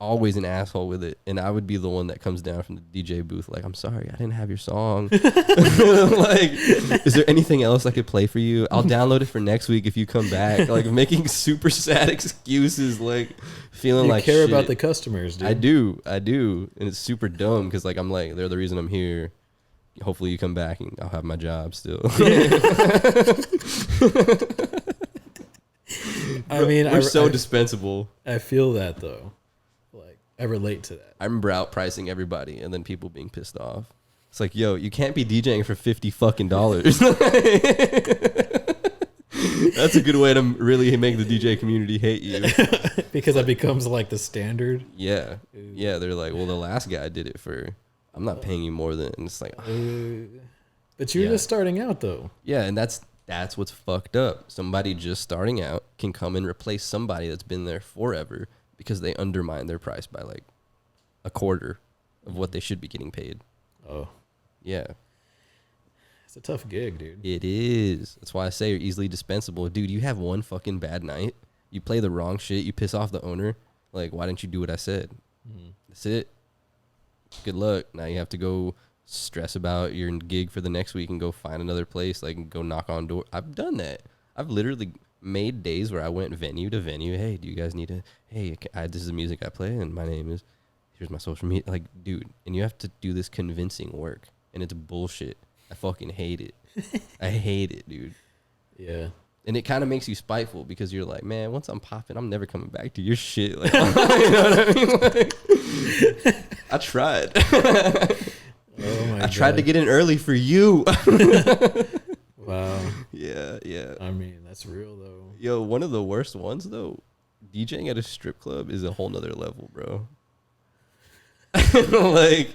A: Always an asshole with it. And I would be the one that comes down from the DJ booth like, I'm sorry, I didn't have your song. Like, is there anything else I could play for you? I'll download it for next week if you come back. Like making super sad excuses, like feeling like
B: care
A: shit.
B: about the customers, dude.
A: I do. And it's super dumb because like I'm like, they're the reason I'm here. Hopefully you come back and I'll have my job still.
B: I mean,
A: we're so dispensable.
B: I feel that though. Like I relate to that.
A: I remember outpricing everybody and then people being pissed off. It's like, yo, you can't be DJing for $50 fucking. That's a good way to really make the DJ community hate you.
B: Because that becomes like the standard.
A: Yeah. Yeah, they're like, well, the last guy did it for, I'm not paying you more than, and it's like,
B: but you're just starting out though.
A: Yeah, and that's what's fucked up. Somebody just starting out can come and replace somebody that's been there forever because they undermine their price by like a quarter of what they should be getting paid.
B: Oh.
A: Yeah.
B: It's a tough gig, dude.
A: It is. That's why I say you're easily dispensable. Dude, you have one fucking bad night. You play the wrong shit. You piss off the owner. Like, why didn't you do what I said? That's it. Good luck. Now you have to go stress about your gig for the next week and go find another place, like go knock on door. I've done that. I've literally made days where I went venue to venue. Hey, do you guys need to, hey, this is the music I play and my name is, here's my social media. Like, dude, and you have to do this convincing work and it's bullshit. I fucking hate it. I hate it, dude.
B: Yeah.
A: And it kind of makes you spiteful because you're like, man, once I'm popping, I'm never coming back to your shit. Like, you know what I mean? Like, I tried. I tried to get in early for you.
B: Wow.
A: Yeah.
B: I mean, that's real though.
A: Yo, one of the worst ones though, DJing at a strip club is a whole nother level, bro. Like,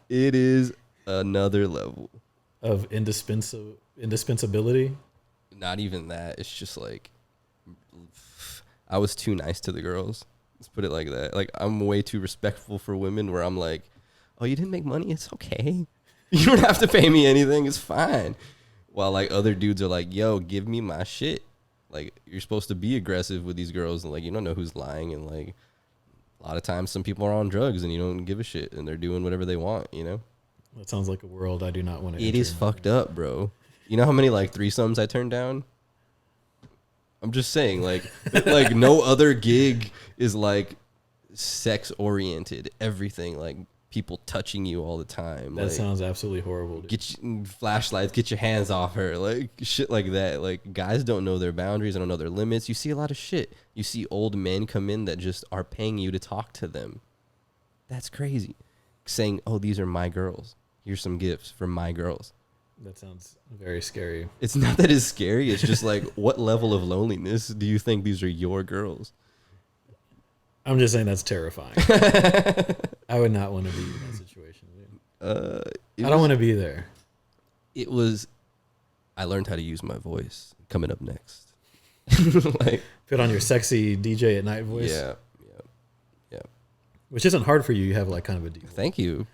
A: it is another level
B: of indispensability.
A: Not even that. It's just like, I was too nice to the girls. Let's put it like that. Like, I'm way too respectful for women where I'm like, oh, you didn't make money? It's okay. You don't have to pay me anything. It's fine. While like other dudes are like, yo, give me my shit. Like, you're supposed to be aggressive with these girls and like, you don't know who's lying. And like, a lot of times some people are on drugs and you don't give a shit and they're doing whatever they want, you know?
B: That sounds like a world I do not want to
A: It is fucked up, bro. You know how many like threesomes I turned down? I'm just saying, like no other gig is like sex oriented. Everything, like people touching you all the time.
B: That
A: like,
B: sounds absolutely horrible, dude.
A: Get flashlights, get your hands off her, like shit like that. Like, guys don't know their boundaries, they don't know their limits. You see a lot of shit. You see old men come in that just are paying you to talk to them. That's crazy. Saying, oh, these are my girls. Here's some gifts for my girls.
B: That sounds very scary.
A: It's not that it's scary. It's just like, what level of loneliness do you think these are your girls?
B: I'm just saying that's terrifying. I would not want to be in that situation. I don't want to be there.
A: It was. I learned how to use my voice. Coming up next, like
B: put on your sexy DJ at night voice.
A: Yeah.
B: Which isn't hard for you. You have like kind of a deep.
A: Thank you.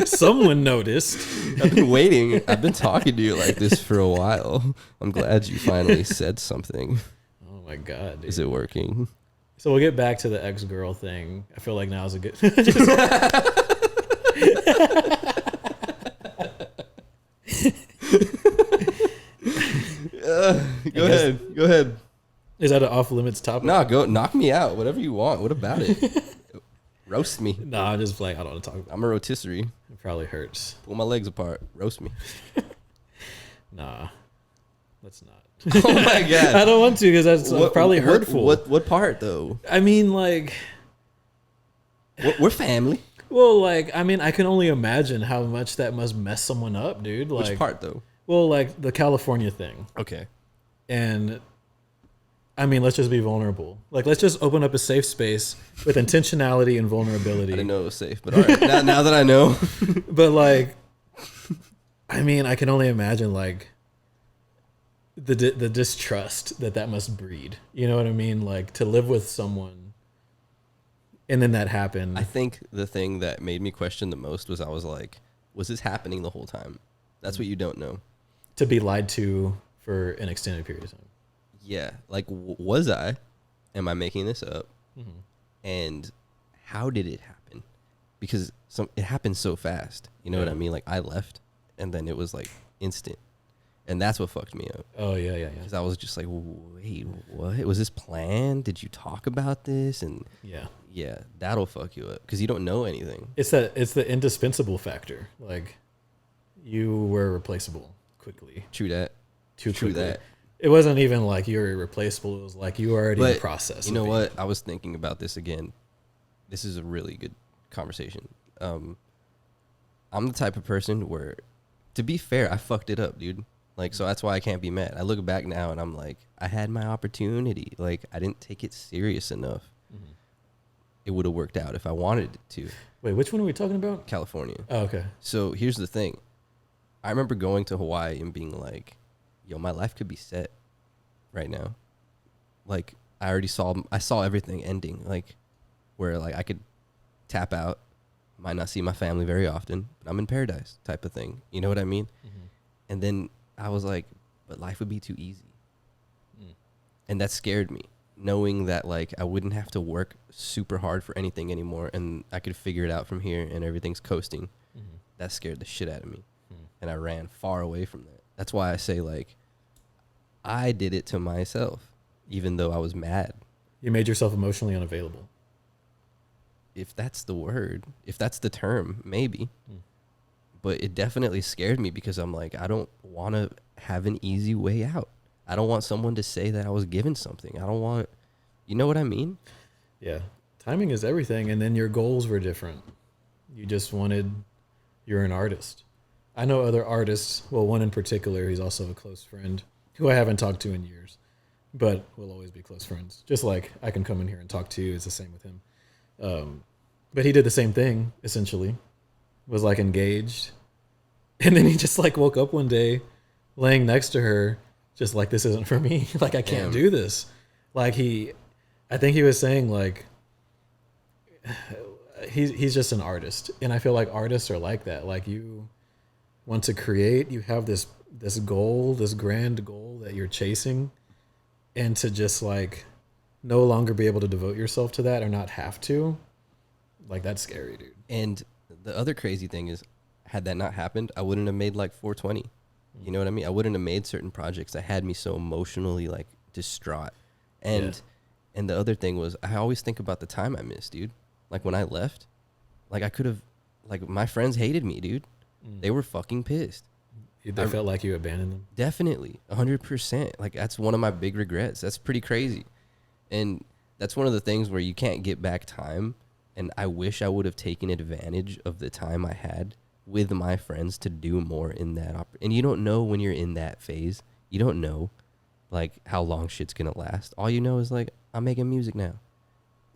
B: Someone noticed.
A: I've been waiting. I've been talking to you like this for a while. I'm glad you finally said something.
B: Oh my God, dude.
A: Is it working?
B: So we'll get back to the ex-girl thing. I feel like now is a good.
A: Go ahead.
B: Is that an off-limits topic?
A: No, go knock me out. Whatever you want. What about it? Roast me.
B: No, I'm just like, I don't want to talk about it.
A: I'm a rotisserie.
B: It probably hurts.
A: Pull my legs apart. Roast me.
B: Nah, let's not.
A: Oh my God.
B: I don't want to because that's probably hurtful.
A: What part though?
B: I mean, like,
A: we're family.
B: Well, like, I mean, I can only imagine how much that must mess someone up, dude. Like,
A: which part though?
B: Well, like the California thing.
A: Okay.
B: And I mean, let's just be vulnerable. Like, let's just open up a safe space with intentionality and vulnerability.
A: I didn't know it was safe, but all right. now that I know.
B: But like, I mean, I can only imagine like the distrust that must breed. You know what I mean? Like to live with someone, and then that happened.
A: I think the thing that made me question the most was I was like, was this happening the whole time? That's what you don't know.
B: To be lied to for an extended period of time.
A: Yeah, like was I? Am I making this up?
B: Mm-hmm.
A: And how did it happen? Because it happened so fast. You know what I mean? Like I left, and then it was like instant, and that's what fucked me up.
B: Oh yeah.
A: Because I was just like, wait, what? Was this planned? Did you talk about this? And yeah, that'll fuck you up because you don't know anything.
B: It's the indispensable factor. Like you were replaceable quickly.
A: True that.
B: True that. It wasn't even like you were irreplaceable. It was like you were already in the process.
A: You know what? I was thinking about this again. This is a really good conversation. I'm the type of person where, to be fair, I fucked it up, dude. Like, so that's why I can't be mad. I look back now and I'm like, I had my opportunity. Like, I didn't take it serious enough. Mm-hmm. It would have worked out if I wanted it to.
B: Wait, which one are we talking about?
A: California.
B: Oh, okay.
A: So here's the thing. I remember going to Hawaii and being like, yo, my life could be set right now. Like I saw everything ending, like where like I could tap out, might not see my family very often, but I'm in paradise type of thing. You know what I mean? Mm-hmm. And then I was like, but life would be too easy. And that scared me, knowing that like I wouldn't have to work super hard for anything anymore and I could figure it out from here and everything's coasting. Mm-hmm. That scared the shit out of me. And I ran far away from that. That's why I say like I did it to myself, even though I was mad.
B: You made yourself emotionally unavailable.
A: If that's the word, if that's the term, maybe. But it definitely scared me because I'm like, I don't want to have an easy way out. I don't want someone to say that I was given something. I don't want, you know what I mean?
B: Yeah. Timing is everything. And then your goals were different. You just wanted, you're an artist. I know other artists, well, one in particular, he's also a close friend who I haven't talked to in years, but we'll always be close friends. Just like I can come in here and talk to you. It's the same with him. But he did the same thing, essentially, was like engaged. And then he just like woke up one day laying next to her, just like, this isn't for me. Like, I can't do this. Like I think he was saying like, he's just an artist. And I feel like artists are like that. Like you want to create, you have this goal, this grand goal that you're chasing, and to just like no longer be able to devote yourself to that or not have to, like that's scary, dude.
A: And the other crazy thing is, had that not happened, I wouldn't have made like 420. You know what I mean? I wouldn't have made certain projects that had me so emotionally like distraught. And the other thing was, I always think about the time I missed, dude. Like when I left, like I could have, like my friends hated me, dude. They were fucking pissed.
B: They felt like you abandoned them?
A: Definitely, 100%. Like that's one of my big regrets. That's pretty crazy. And that's one of the things where you can't get back time. And I wish I would have taken advantage of the time I had with my friends to do more in that. And you don't know when you're in that phase. You don't know like how long shit's going to last. All you know is like, I'm making music now.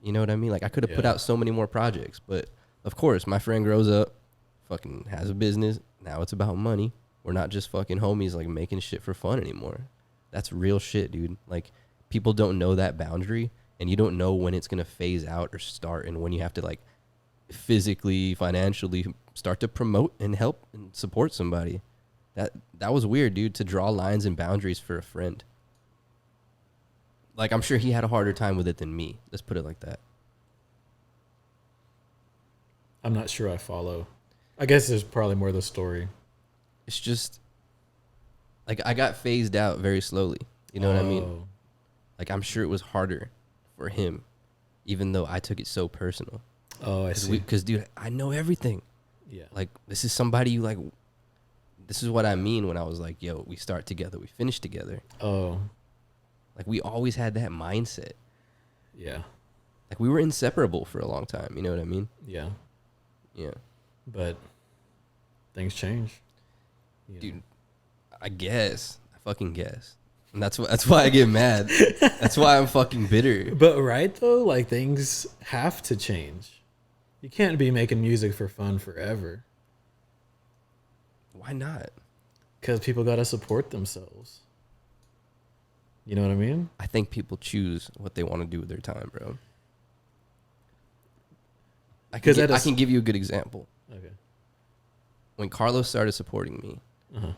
A: You know what I mean? Like I could have put out so many more projects, but of course my friend grows up, fucking has a business. Now it's about money. We're not just fucking homies like making shit for fun anymore. That's real shit, dude. Like people don't know that boundary, and you don't know when it's going to phase out or start, and when you have to like physically, financially start to promote and help and support somebody. That was weird, dude, to draw lines and boundaries for a friend. Like I'm sure he had a harder time with it than me. Let's put it like that.
B: I'm not sure I follow. I guess there's probably more of the story.
A: It's just like I got phased out very slowly. You know what I mean? Like I'm sure it was harder for him, even though I took it so personal.
B: Oh, I see.
A: Because dude, I know everything.
B: Yeah.
A: Like this is somebody you like. This is what I mean when I was like, yo, we start together, we finish together.
B: Oh.
A: Like we always had that mindset.
B: Yeah.
A: Like we were inseparable for a long time. You know what I mean?
B: Yeah.
A: Yeah.
B: But things change.
A: Dude, I guess. I fucking guess. And that's why I get mad. That's why I'm fucking bitter.
B: But right though, like things have to change. You can't be making music for fun forever.
A: Why not?
B: Because people got to support themselves. You know what I mean?
A: I think people choose what they want to do with their time, bro. I can give you a good example.
B: Okay.
A: When Carlos started supporting me,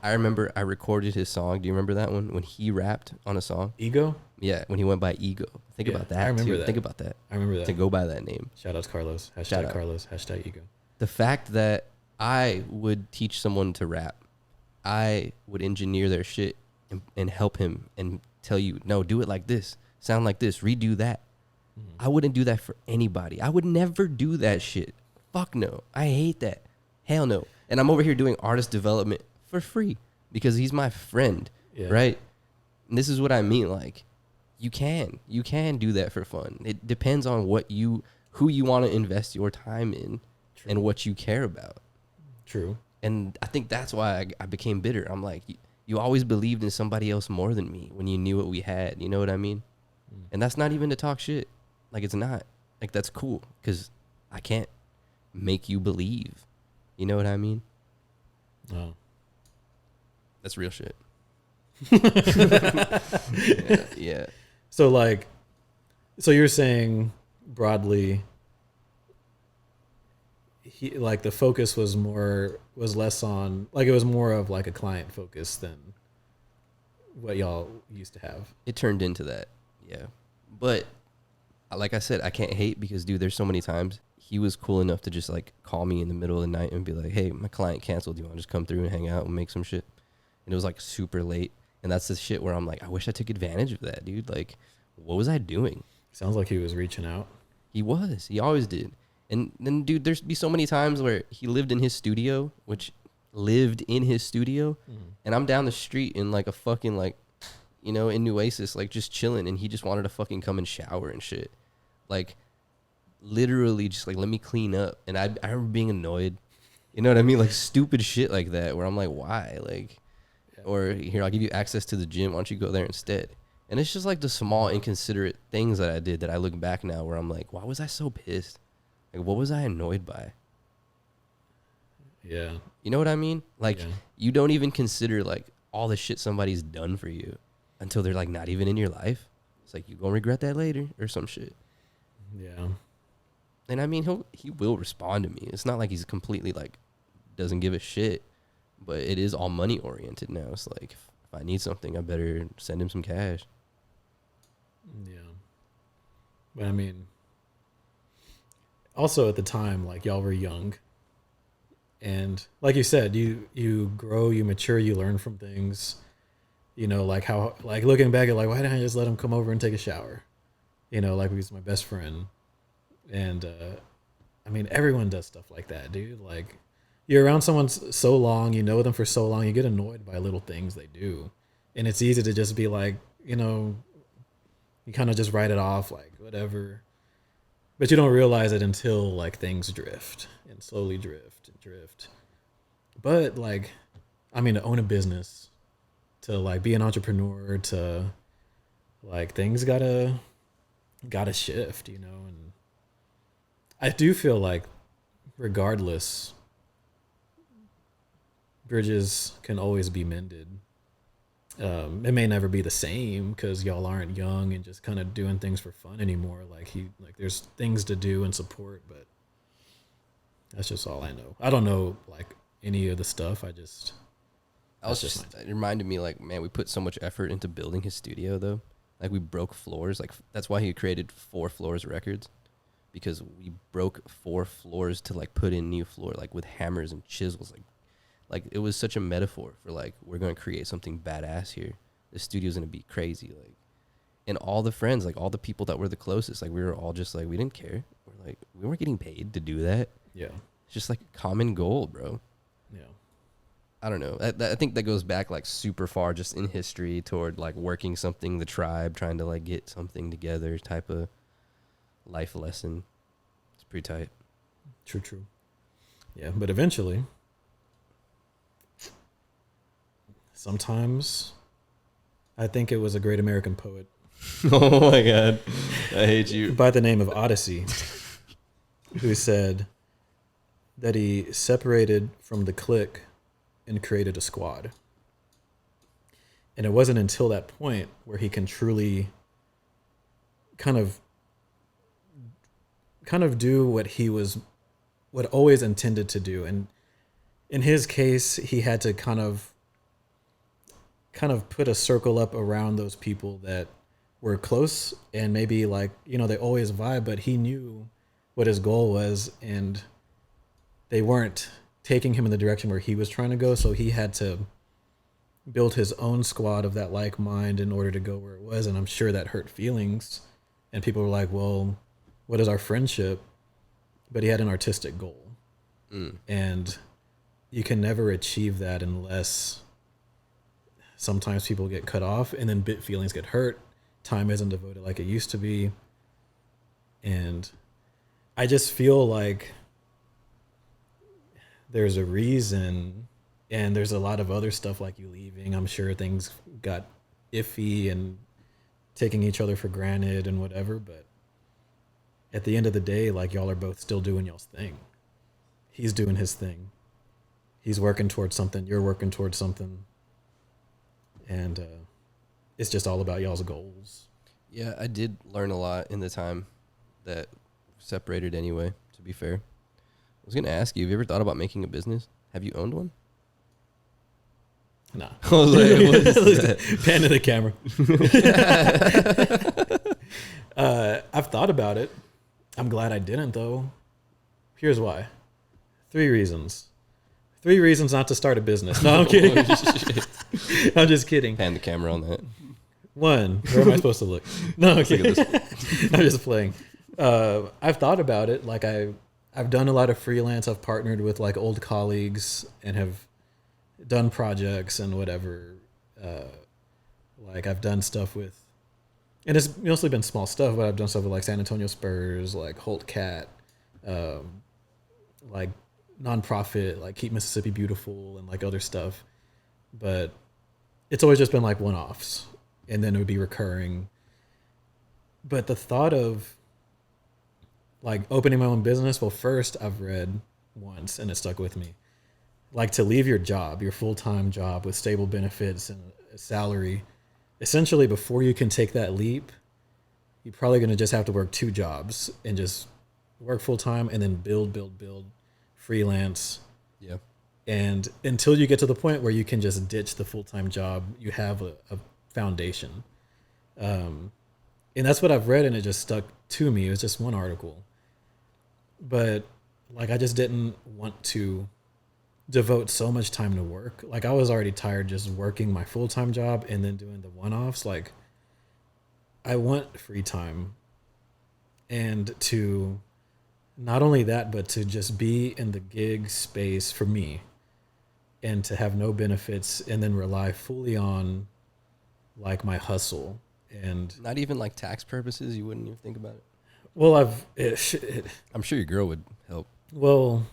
A: I remember I recorded his song. Do you remember that one? When he rapped on a song?
B: Ego?
A: Yeah, when he went by Ego. Think about that.
B: I remember that.
A: Think about that.
B: I remember that.
A: To go by that name.
B: Shout out to Carlos. Hashtag
A: Shout out.
B: Carlos. Hashtag Ego.
A: The fact that I would teach someone to rap, I would engineer their shit and help him and tell you, no, do it like this, sound like this, redo that. I wouldn't do that for anybody. I would never do that shit. Fuck no. I hate that. Hell no. And I'm over here doing artist development for free because he's my friend, right? And this is what I mean. Like, you can do that for fun. It depends on who you want to invest your time in. True. And what you care about.
B: True.
A: And I think that's why I became bitter. I'm like, you always believed in somebody else more than me when you knew what we had. You know what I mean? And that's not even to talk shit. Like, it's not. Like, that's cool because I can't make you believe. You know what I mean?
B: Oh.
A: That's real shit. Yeah.
B: So you're saying broadly, the focus was less on, like, it was more of like a client focus than what y'all used to have.
A: It turned into that. Yeah. But like I said, I can't hate because, dude, there's so many times he was cool enough to just like call me in the middle of the night and be like, hey, my client canceled. Do you want to just come through and hang out and make some shit? And it was like super late. And that's the shit where I'm like, I wish I took advantage of that, dude. Like, what was I doing?
B: Sounds like he was reaching out.
A: He was. He always did. And then, dude, there's be so many times where he lived in his studio, and I'm down the street in like a fucking like, you know, in Nueces, like just chilling, and he just wanted to fucking come and shower and shit. Like, literally just like, let me clean up. And I remember being annoyed. You know what I mean? Like stupid shit like that where I'm like, why? Like, or here, I'll give you access to the gym. Why don't you go there instead? And it's just like the small inconsiderate things that I did that I look back now where I'm like, why was I so pissed? Like, what was I annoyed by?
B: Yeah.
A: You know what I mean? Like, you don't even consider like all the shit somebody's done for you until they're like not even in your life. It's like, you gonna regret that later or some shit.
B: Yeah.
A: And I mean, he will respond to me. It's not like he's completely like doesn't give a shit, but it is all money oriented now. It's like, if I need something, I better send him some cash.
B: Yeah. But I mean, also at the time, like, y'all were young, and like you said, you grow, you mature, you learn from things, you know, like how, like looking back at like, why didn't I just let him come over and take a shower? You know, like, he's my best friend. And I mean, everyone does stuff like that, dude. Like, you're around someone so long, you know them for so long, you get annoyed by little things they do. And it's easy to just be like, you know, you kind of just write it off, like, whatever. But you don't realize it until like things drift and slowly drift and drift. But like, I mean, to own a business, to like be an entrepreneur, to like, things gotta shift, you know. And I do feel like regardless, bridges can always be mended. It may never be the same because y'all aren't young and just kind of doing things for fun anymore. Like there's things to do and support, but that's just all I know. I don't know like any of the stuff.
A: It reminded me like, man, we put so much effort into building his studio though. Like we broke floors. Like that's why he created 4 Floors Records, because we broke 4 floors to like put in new floor, like with hammers and chisels. Like it was such a metaphor for like, we're going to create something badass here. The studio's going to be crazy. Like, and all the friends, like all the people that were the closest, like we were all just like, we didn't care. We're like, we weren't getting paid to do that.
B: Yeah.
A: It's just like a common goal, bro.
B: Yeah.
A: I don't know. I think that goes back like super far just in history toward like working something, the tribe, trying to like get something together type of life lesson. It's pretty tight.
B: True. Yeah. But eventually, sometimes I think it was a great American poet.
A: Oh my God. I hate you.
B: By the name of Odyssey, who said that he separated from the clique and created a squad. And it wasn't until that point where he can truly kind of do what always intended to do. And in his case, he had to kind of put a circle up around those people that were close and maybe like, they always vibe, but he knew what his goal was and they weren't taking him in the direction where he was trying to go. So he had to build his own squad of that like mind in order to go where it was. And I'm sure that hurt feelings. And people were like, well, what is our friendship? But he had an artistic goal. And you can never achieve that unless sometimes people get cut off and then feelings get hurt. Time isn't devoted like it used to be. And I just feel like there's a reason, and there's a lot of other stuff like you leaving. I'm sure things got iffy and taking each other for granted and whatever, but at the end of the day, like y'all are both still doing y'all's thing. He's doing his thing. He's working towards something. You're working towards something. And it's just all about y'all's goals.
A: Yeah, I did learn a lot in the time that separated anyway, to be fair. I was going to ask you, have you ever thought about making a business? Have you owned one?
B: No.
A: I was like, what is that?
B: Pan to the camera. I've thought about it. I'm glad I didn't, though. Here's why. 3 reasons. 3 reasons not to start a business. No, I'm kidding. I'm just kidding.
A: Pan the camera on that.
B: 1, where am I supposed to look? No, I'm kidding. I'm just playing. I've thought about it. Like I've done a lot of freelance. I've partnered with like old colleagues and have done projects and whatever. Like I've done stuff with, and it's mostly been small stuff, but I've done stuff with like San Antonio Spurs, like Holt Cat, like nonprofit, like Keep Mississippi Beautiful and like other stuff. But it's always just been like one-offs and then it would be recurring. But the thought of like opening my own business, well, first I've read once and it stuck with me. Like to leave your job, your full-time job with stable benefits and a salary, essentially before you can take that leap, you're probably going to just have to work 2 jobs and just work full-time and then build, freelance.
A: Yeah.
B: And until you get to the point where you can just ditch the full-time job, you have a foundation. And that's what I've read and it just stuck to me. It was just one article. But like I just didn't want to devote so much time to work. Like I was already tired just working my full-time job and then doing the one-offs. Like I want free time and to not only that, but to just be in the gig space for me and to have no benefits and then rely fully on like my hustle. And
A: not even like tax purposes, you wouldn't even think about it.
B: Well,
A: I'm sure your girl would help.
B: Well,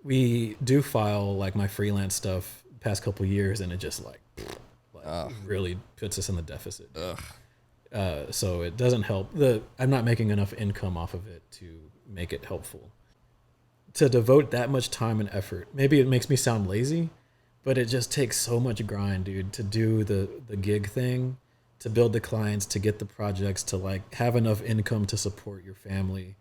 B: we do file like my freelance stuff the past couple of years, and it just like really puts us in the deficit. So it doesn't help. I'm not making enough income off of it to make it helpful. To devote that much time and effort, maybe it makes me sound lazy, but it just takes so much grind, dude, to do the gig thing, to build the clients, to get the projects, to like have enough income to support your family.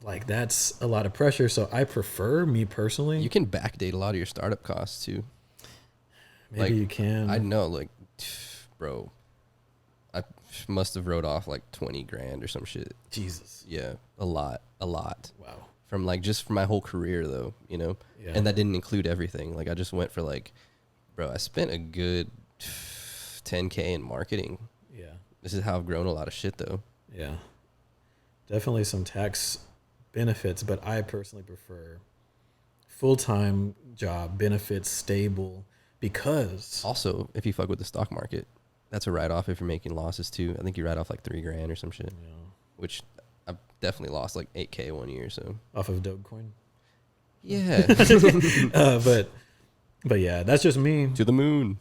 B: Like that's a lot of pressure. So I prefer, me personally.
A: You can backdate a lot of your startup costs too.
B: Maybe
A: like,
B: you can.
A: I know, like, bro, I must have wrote off like 20 grand or some shit.
B: Jesus.
A: Yeah, a lot.
B: Wow.
A: From like just for my whole career though, you know,
B: Yeah.
A: and that didn't include everything. Like I just went for like, bro, I spent a good 10K in marketing.
B: Yeah.
A: This is how I've grown a lot of shit though.
B: Yeah. Definitely some tax benefits, but I personally prefer full-time job, benefits, stable, because
A: Also, if you fuck with the stock market, that's a write-off if you're making losses too. I think you write off like 3 grand or some shit, which I've definitely lost like 8K one year. So
B: off of Dogecoin.
A: Yeah.
B: But yeah, that's just me.
A: To the moon.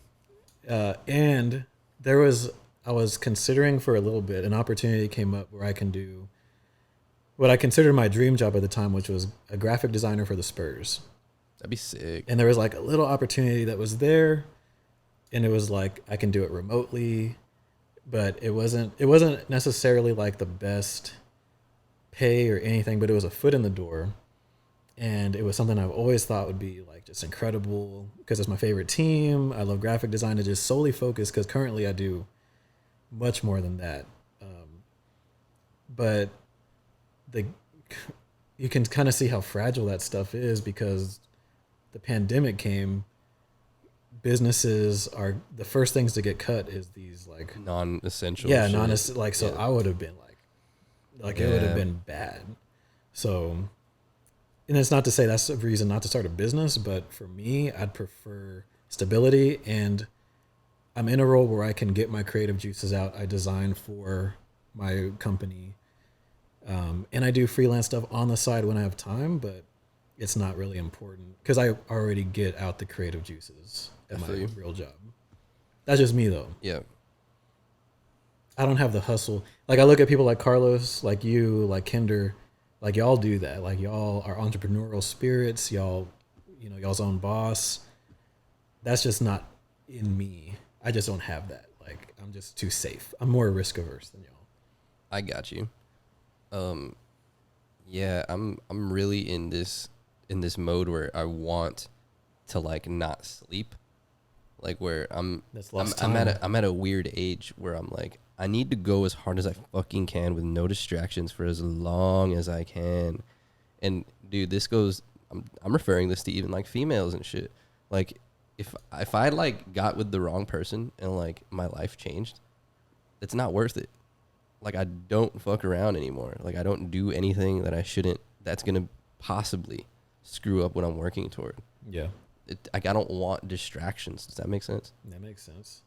B: And I was considering for a little bit, an opportunity came up where I can do what I considered my dream job at the time, which was a graphic designer for the Spurs.
A: That'd be sick.
B: And there was like a little opportunity that was there, and it was like I can do it remotely, but it wasn't necessarily like the best pay or anything, but it was a foot in the door. And it was something I've always thought would be like just incredible because it's my favorite team. I love graphic design to just solely focus, because currently I do much more than that. But you can kind of see how fragile that stuff is, because the pandemic came. Businesses are the first things to get cut is these like
A: non-essential.
B: Yeah,
A: shit.
B: so I would have been like it would have been bad. So, and it's not to say that's a reason not to start a business, but for me, I'd prefer stability, and I'm in a role where I can get my creative juices out. I design for my company, and I do freelance stuff on the side when I have time, but it's not really important because I already get out the creative juices at my real job. That's just me though.
A: Yeah.
B: I don't have the hustle. Like I look at people like Carlos, like you, like Kinderr, like y'all do that. Like y'all are entrepreneurial spirits. Y'all's own boss. That's just not in me. I just don't have that. Like I'm just too safe. I'm more risk averse than y'all.
A: I got you. Yeah, I'm really in this mode where I want to like not sleep. Like where I'm at a weird age where I'm like, I need to go as hard as I fucking can with no distractions for as long as I can. And dude, this goes, I'm referring this to even like females and shit. Like if I like got with the wrong person and like my life changed, it's not worth it. Like I don't fuck around anymore. Like I don't do anything that I shouldn't, that's going to possibly screw up what I'm working toward.
B: Yeah.
A: I don't want distractions. Does that make sense?
B: That makes sense.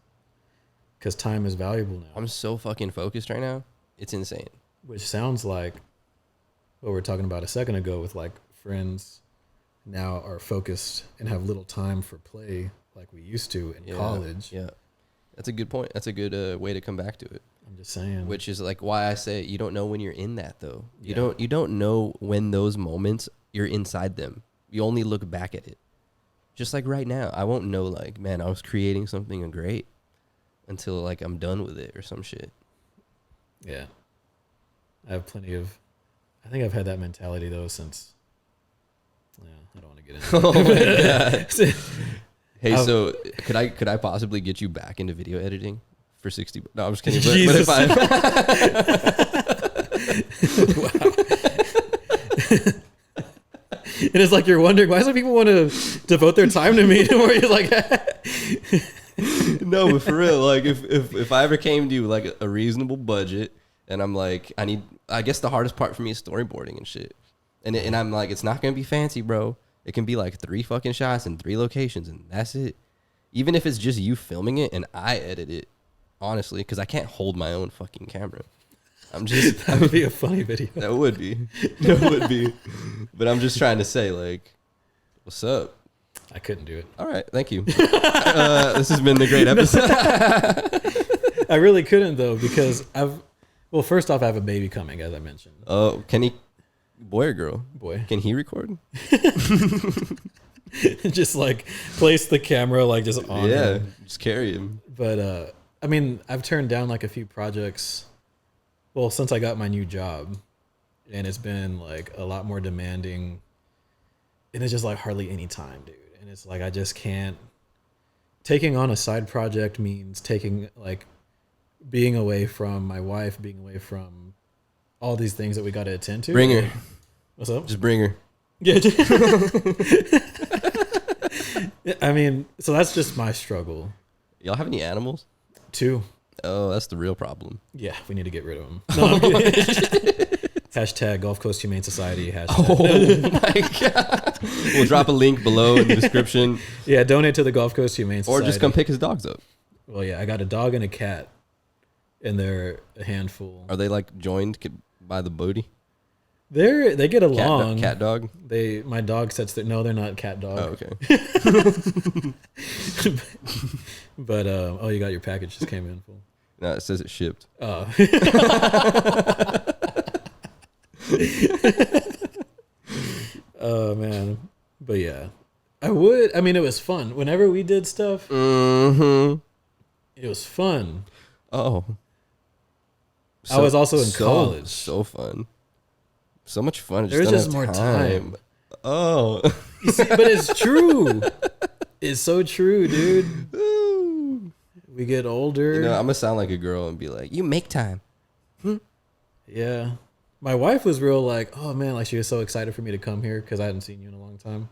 B: Because time is valuable now.
A: I'm so fucking focused right now. It's insane.
B: Which sounds like what we were talking about a second ago with like friends now are focused and have little time for play like we used to in college.
A: Yeah. That's a good point. That's a good way to come back to it.
B: I'm just saying.
A: Which is like why I say you don't know when you're in that though. You don't know when those moments you're inside them. You only look back at it. Just like right now, I won't know like, man, I was creating something great until like I'm done with it or some shit.
B: Yeah. I have plenty of, I think I've had that mentality though since, I don't want to get into it.
A: Oh my God. Hey, so could I possibly get you back into video editing for 60? No, I'm just kidding. But if
B: Wow. And it's like you're wondering why some people want to devote their time to me, where you're like,
A: no, but for real, like if I ever came to you like a reasonable budget, and I'm like, I guess the hardest part for me is storyboarding and shit, and I'm like, it's not gonna be fancy, bro. It can be like 3 fucking shots in 3 locations, and that's it. Even if it's just you filming it and I edit it, honestly, because I can't hold my own fucking camera.
B: That would be a funny video.
A: That would be. But I'm just trying to say, like, what's up?
B: I couldn't do it.
A: All right, thank you. This has been the great episode.
B: I really couldn't though, because first off, I have a baby coming, as I mentioned.
A: Oh, can Boy or girl?
B: Boy.
A: Can he record?
B: Just like place the camera like just on him.
A: Just carry him.
B: But I mean, I've turned down like a few projects. Well, since I got my new job, and it's been like a lot more demanding, and it's just like hardly any time, dude. And it's like I just can't. Taking on a side project means being away from my wife, being away from all these things that we got to attend to.
A: Bring her.
B: What's up?
A: Just bring her.
B: Yeah. I mean, so that's just my struggle.
A: Y'all have any animals?
B: 2.
A: Oh, that's the real problem.
B: Yeah, we need to get rid of them. No, I'm kidding. Hashtag Gulf Coast Humane Society. Hashtag.
A: Oh my God. We'll drop a link below in the description.
B: Yeah, donate to the Gulf Coast Humane Society.
A: Or just come pick his dogs up.
B: Well, yeah, I got a dog and a cat, and they're a handful.
A: Are they like joined by the booty?
B: They get along.
A: Cat dog?
B: My dog sets their, no, they're not cat dog.
A: Oh, okay.
B: But, you got your package just came in full.
A: No, it says it shipped.
B: Oh. Oh man, but yeah, I mean, it was fun whenever we did stuff.
A: Mm-hmm.
B: It was fun.
A: Oh,
B: I was also in college.
A: So fun, so much fun.
B: There's just more time.
A: Oh,
B: you see, but it's true. It's so true, dude.
A: Ooh.
B: We get older.
A: You know, I'm gonna sound like a girl and be like, "You make time."
B: Yeah. My wife was real like, oh man, like she was so excited for me to come here because I hadn't seen you in a long time.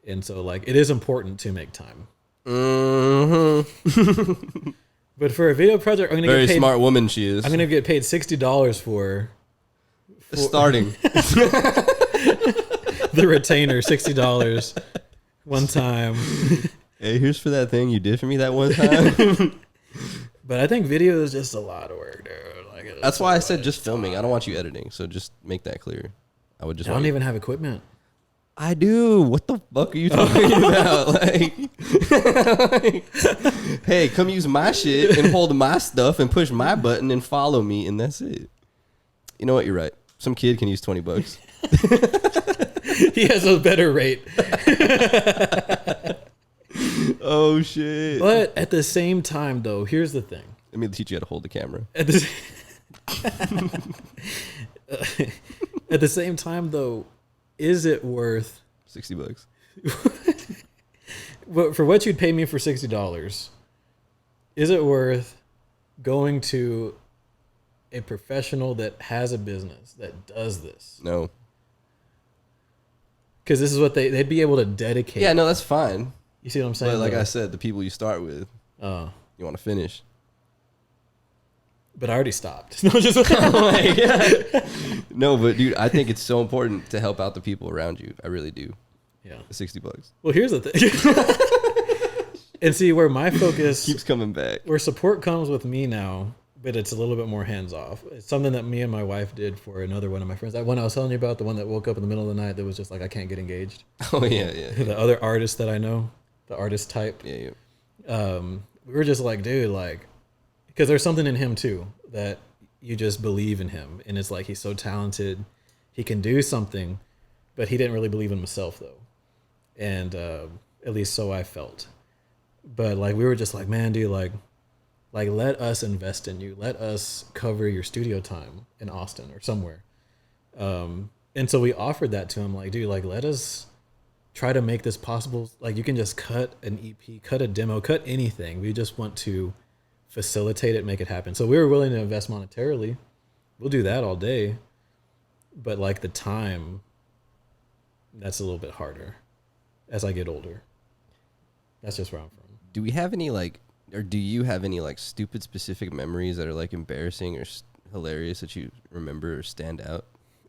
B: And so like it is important to make time.
A: Mm-hmm.
B: But for a video project, I'm gonna
A: Very
B: get paid,
A: smart woman she is.
B: I'm gonna get paid $60 for
A: starting
B: the retainer, $60 one time.
A: Hey, here's for that thing you did for me that one time.
B: But I think video is just a lot of work, dude. Like,
A: that's why I said just filming. I don't want you editing, so just make that clear. I would just.
B: I don't even have equipment.
A: I do. What the fuck are you talking about? Like, hey, come use my shit and hold my stuff and push my button and follow me, and that's it. You know what? You're right. Some kid can use $20.
B: He has a better rate.
A: Oh shit!
B: But at the same time, though, here's the thing.
A: Let me teach you how to hold the camera.
B: At the same time, though, is it worth
A: $60?
B: For what you'd pay me for $60? Is it worth going to a professional that has a business that does this?
A: No.
B: Because this is what they'd be able to dedicate.
A: Yeah, no, that's fine.
B: You see what I'm saying?
A: But like I said, the people you start with,
B: you
A: want to finish.
B: But I already stopped. No, just
A: No, but dude, I think it's so important to help out the people around you. I really do.
B: Yeah.
A: $60.
B: Well, here's the thing. And see where my focus
A: keeps coming back.
B: Where support comes with me now, but it's a little bit more hands off. It's something that me and my wife did for another one of my friends. That one I was telling you about, the one that woke up in the middle of the night that was just like, I can't get engaged.
A: Oh yeah.
B: The other artist that I know, the artist type.
A: Yeah.
B: We were just like, dude, like, because there's something in him too that you just believe in him, and it's like he's so talented, he can do something, but he didn't really believe in himself though, and at least so I felt. But like we were just like, man, dude, like let us invest in you, let us cover your studio time in Austin or somewhere. And so we offered that to him, like, dude, like let us try to make this possible. Like you can just cut an EP, cut a demo, cut anything. We just want to facilitate it, make it happen. So we were willing to invest monetarily. We'll do that all day. But like the time, that's a little bit harder as I get older. That's just where I'm from.
A: Do we have any like, or do you have any like stupid specific memories that are like embarrassing or hilarious that you remember or stand out?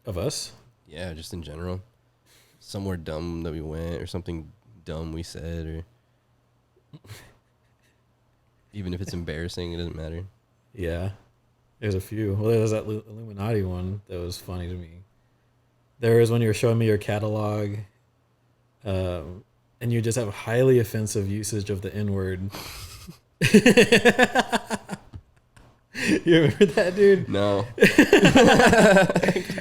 B: Of us?
A: Yeah, just in general. Somewhere dumb that we went or something dumb we said, or even if it's embarrassing, it doesn't matter. Yeah.
B: There's a few. Well, there was that Illuminati one that was funny to me. There was when you were showing me your catalog, and you just have highly offensive usage of the N-word. You remember that, dude?
A: No.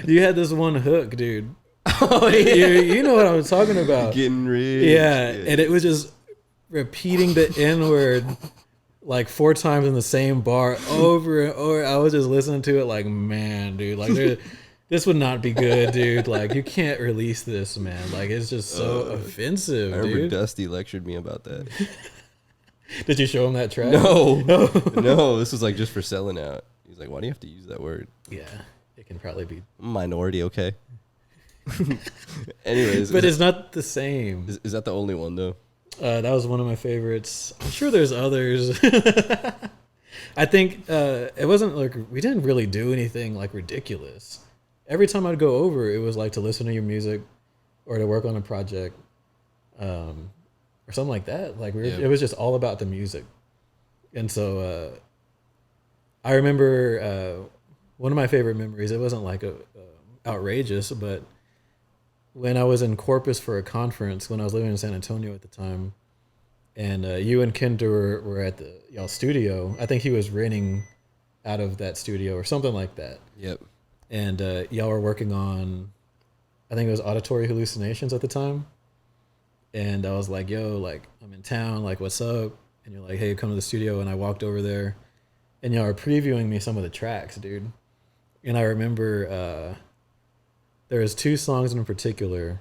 B: You had this one hook, dude.
A: Oh, yeah.
B: You know what I was talking about.
A: Getting rich.
B: Yeah, and it was just repeating the N word like 4 times in the same bar over and over. I was just listening to it like, man, dude, like this would not be good, dude. Like, you can't release this, man. Like, it's just so offensive,
A: I remember
B: dude.
A: Dusty lectured me about that.
B: Did you show him that track?
A: No. No, this was like just for selling out. He's like, why do you have to use that word?
B: Yeah, it can probably be.
A: Minority, okay. Anyways.
B: But it's not the same.
A: Is that the only one, though?
B: That was one of my favorites. I'm sure there's others. I think it wasn't like we didn't really do anything like ridiculous. Every time I'd go over, it was like to listen to your music or to work on a project or something like that. Like it was just all about the music. And so I remember one of my favorite memories, it wasn't like outrageous, but when I was in Corpus for a conference, when I was living in San Antonio at the time, and you and Kinderr were at y'all studio. I think he was renting out of that studio or something like that.
A: Yep.
B: And y'all were working on, I think it was auditory hallucinations at the time. And I was like, yo, like, I'm in town, like, what's up? And you're like, hey, come to the studio. And I walked over there, and y'all were previewing me some of the tracks, dude. And I remember there was 2 songs in particular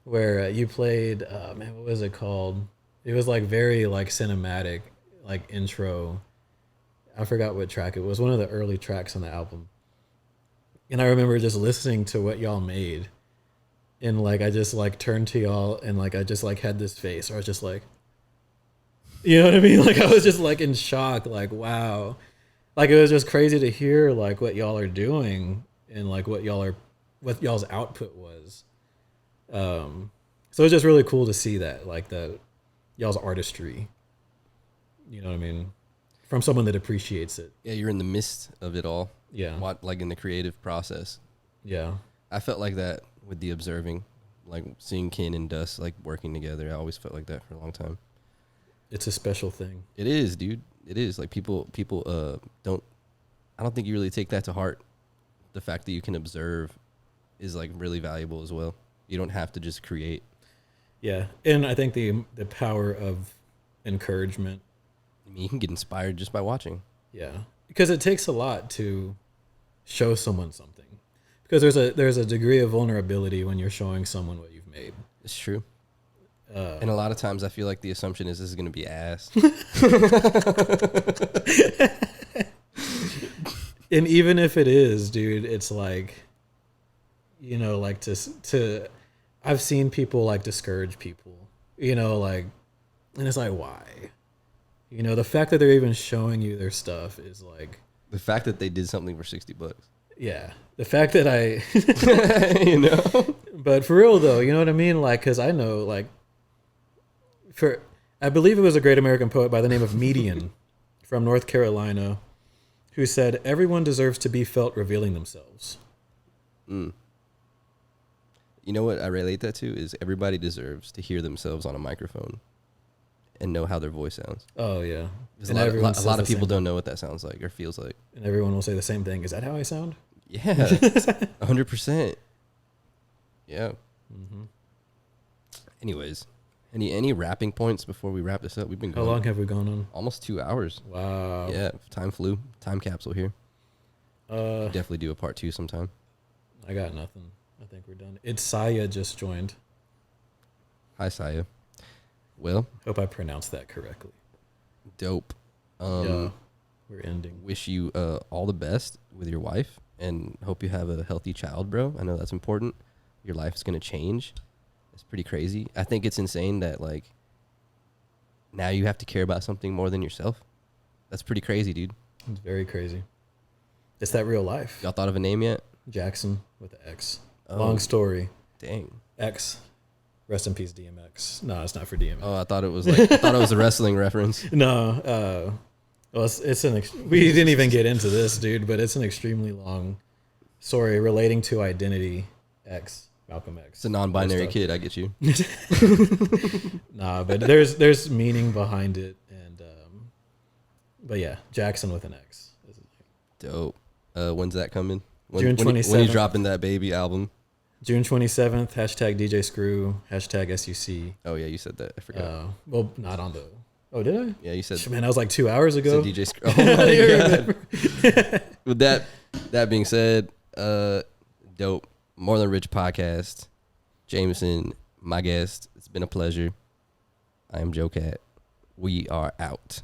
B: where you played, man, what was it called? It was like very like cinematic, like intro. I forgot what track it was. One of the early tracks on the album. And I remember just listening to what y'all made. And like, I just like turned to y'all and like, I just like had this face, or I was just like, you know what I mean? Like, I was just like in shock, like, wow. Like, it was just crazy to hear like what y'all are doing and like what y'all's output was. So it's just really cool to see that, like the y'all's artistry, you know what I mean? From someone that appreciates it.
A: Yeah, you're in the midst of it all.
B: Yeah.
A: Like in the creative process.
B: Yeah.
A: I felt like that with the observing, like seeing Kin and Dust like working together. I always felt like that for a long time.
B: It's a special thing.
A: It is, dude. It is. Like people don't, I don't think you really take that to heart. The fact that you can observe is like really valuable as well. You don't have to just create.
B: Yeah. And I think the power of encouragement.
A: I mean, you can get inspired just by watching.
B: Yeah. Because it takes a lot to show someone something. Because there's a degree of vulnerability when you're showing someone what you've made.
A: It's true. And a lot of times I feel like the assumption is this is going to be ass.
B: And even if it is, dude, it's like, you know, like to I've seen people like discourage people, you know, like, and it's like, why? You know, the fact that they're even showing you their stuff is like,
A: the fact that they did something for $60.
B: yeah. The fact that I,
A: you know,
B: but for real though, you know what I mean? Like, cause I know like I believe it was a great American poet by the name of Median from North Carolina who said, everyone deserves to be felt revealing themselves.
A: Mm. You know what I relate that to is everybody deserves to hear themselves on a microphone and know how their voice sounds.
B: Oh yeah.
A: And a lot of people don't know what that sounds like or feels like.
B: And everyone will say the same thing. Is that how I sound?
A: Yeah. 100%. Yeah.
B: Mm-hmm.
A: Anyways, any wrapping points before we wrap this up? We've been going.
B: How long have we gone on?
A: Almost 2 hours.
B: Wow.
A: Yeah. Time flew. Time capsule here. Definitely do a part 2 sometime.
B: I got nothing. I think we're done. It's Saya just joined.
A: Hi, Saya. Well,
B: Hope I pronounced that correctly.
A: dope.
B: Yeah, we're ending.
A: Wish you all the best with your wife and hope you have a healthy child, bro. I know that's important. Your life is going to change. It's pretty crazy. I think it's insane that like now you have to care about something more than yourself. That's pretty crazy, dude.
B: It's very crazy. It's that real life.
A: Y'all thought of a name yet?
B: Jackson with the X.
A: Oh,
B: Long story.
A: Dang.
B: X. Rest in peace, DMX. No, it's not for DMX.
A: Oh, I thought it was a wrestling reference.
B: No, well, we didn't even get into this, dude, but it's an extremely long story relating to identity. X, Malcolm X.
A: It's a non-binary kid. I get you.
B: Nah, but there's meaning behind it, and But yeah, Jackson with an X.
A: Dope. When's that coming?
B: June
A: When you
B: 27th.
A: dropping that baby album?
B: June 27th. Hashtag DJ Screw. Hashtag SUC.
A: Oh yeah, you said that. I forgot.
B: Well, not on the. Oh, did I?
A: Yeah, you said.
B: Man, that was like 2 hours ago.
A: DJ Screw. Oh my god. With that being said, dope. More Than Rich podcast. Jameson, my guest. It's been a pleasure. I am Joe Cat. We are out.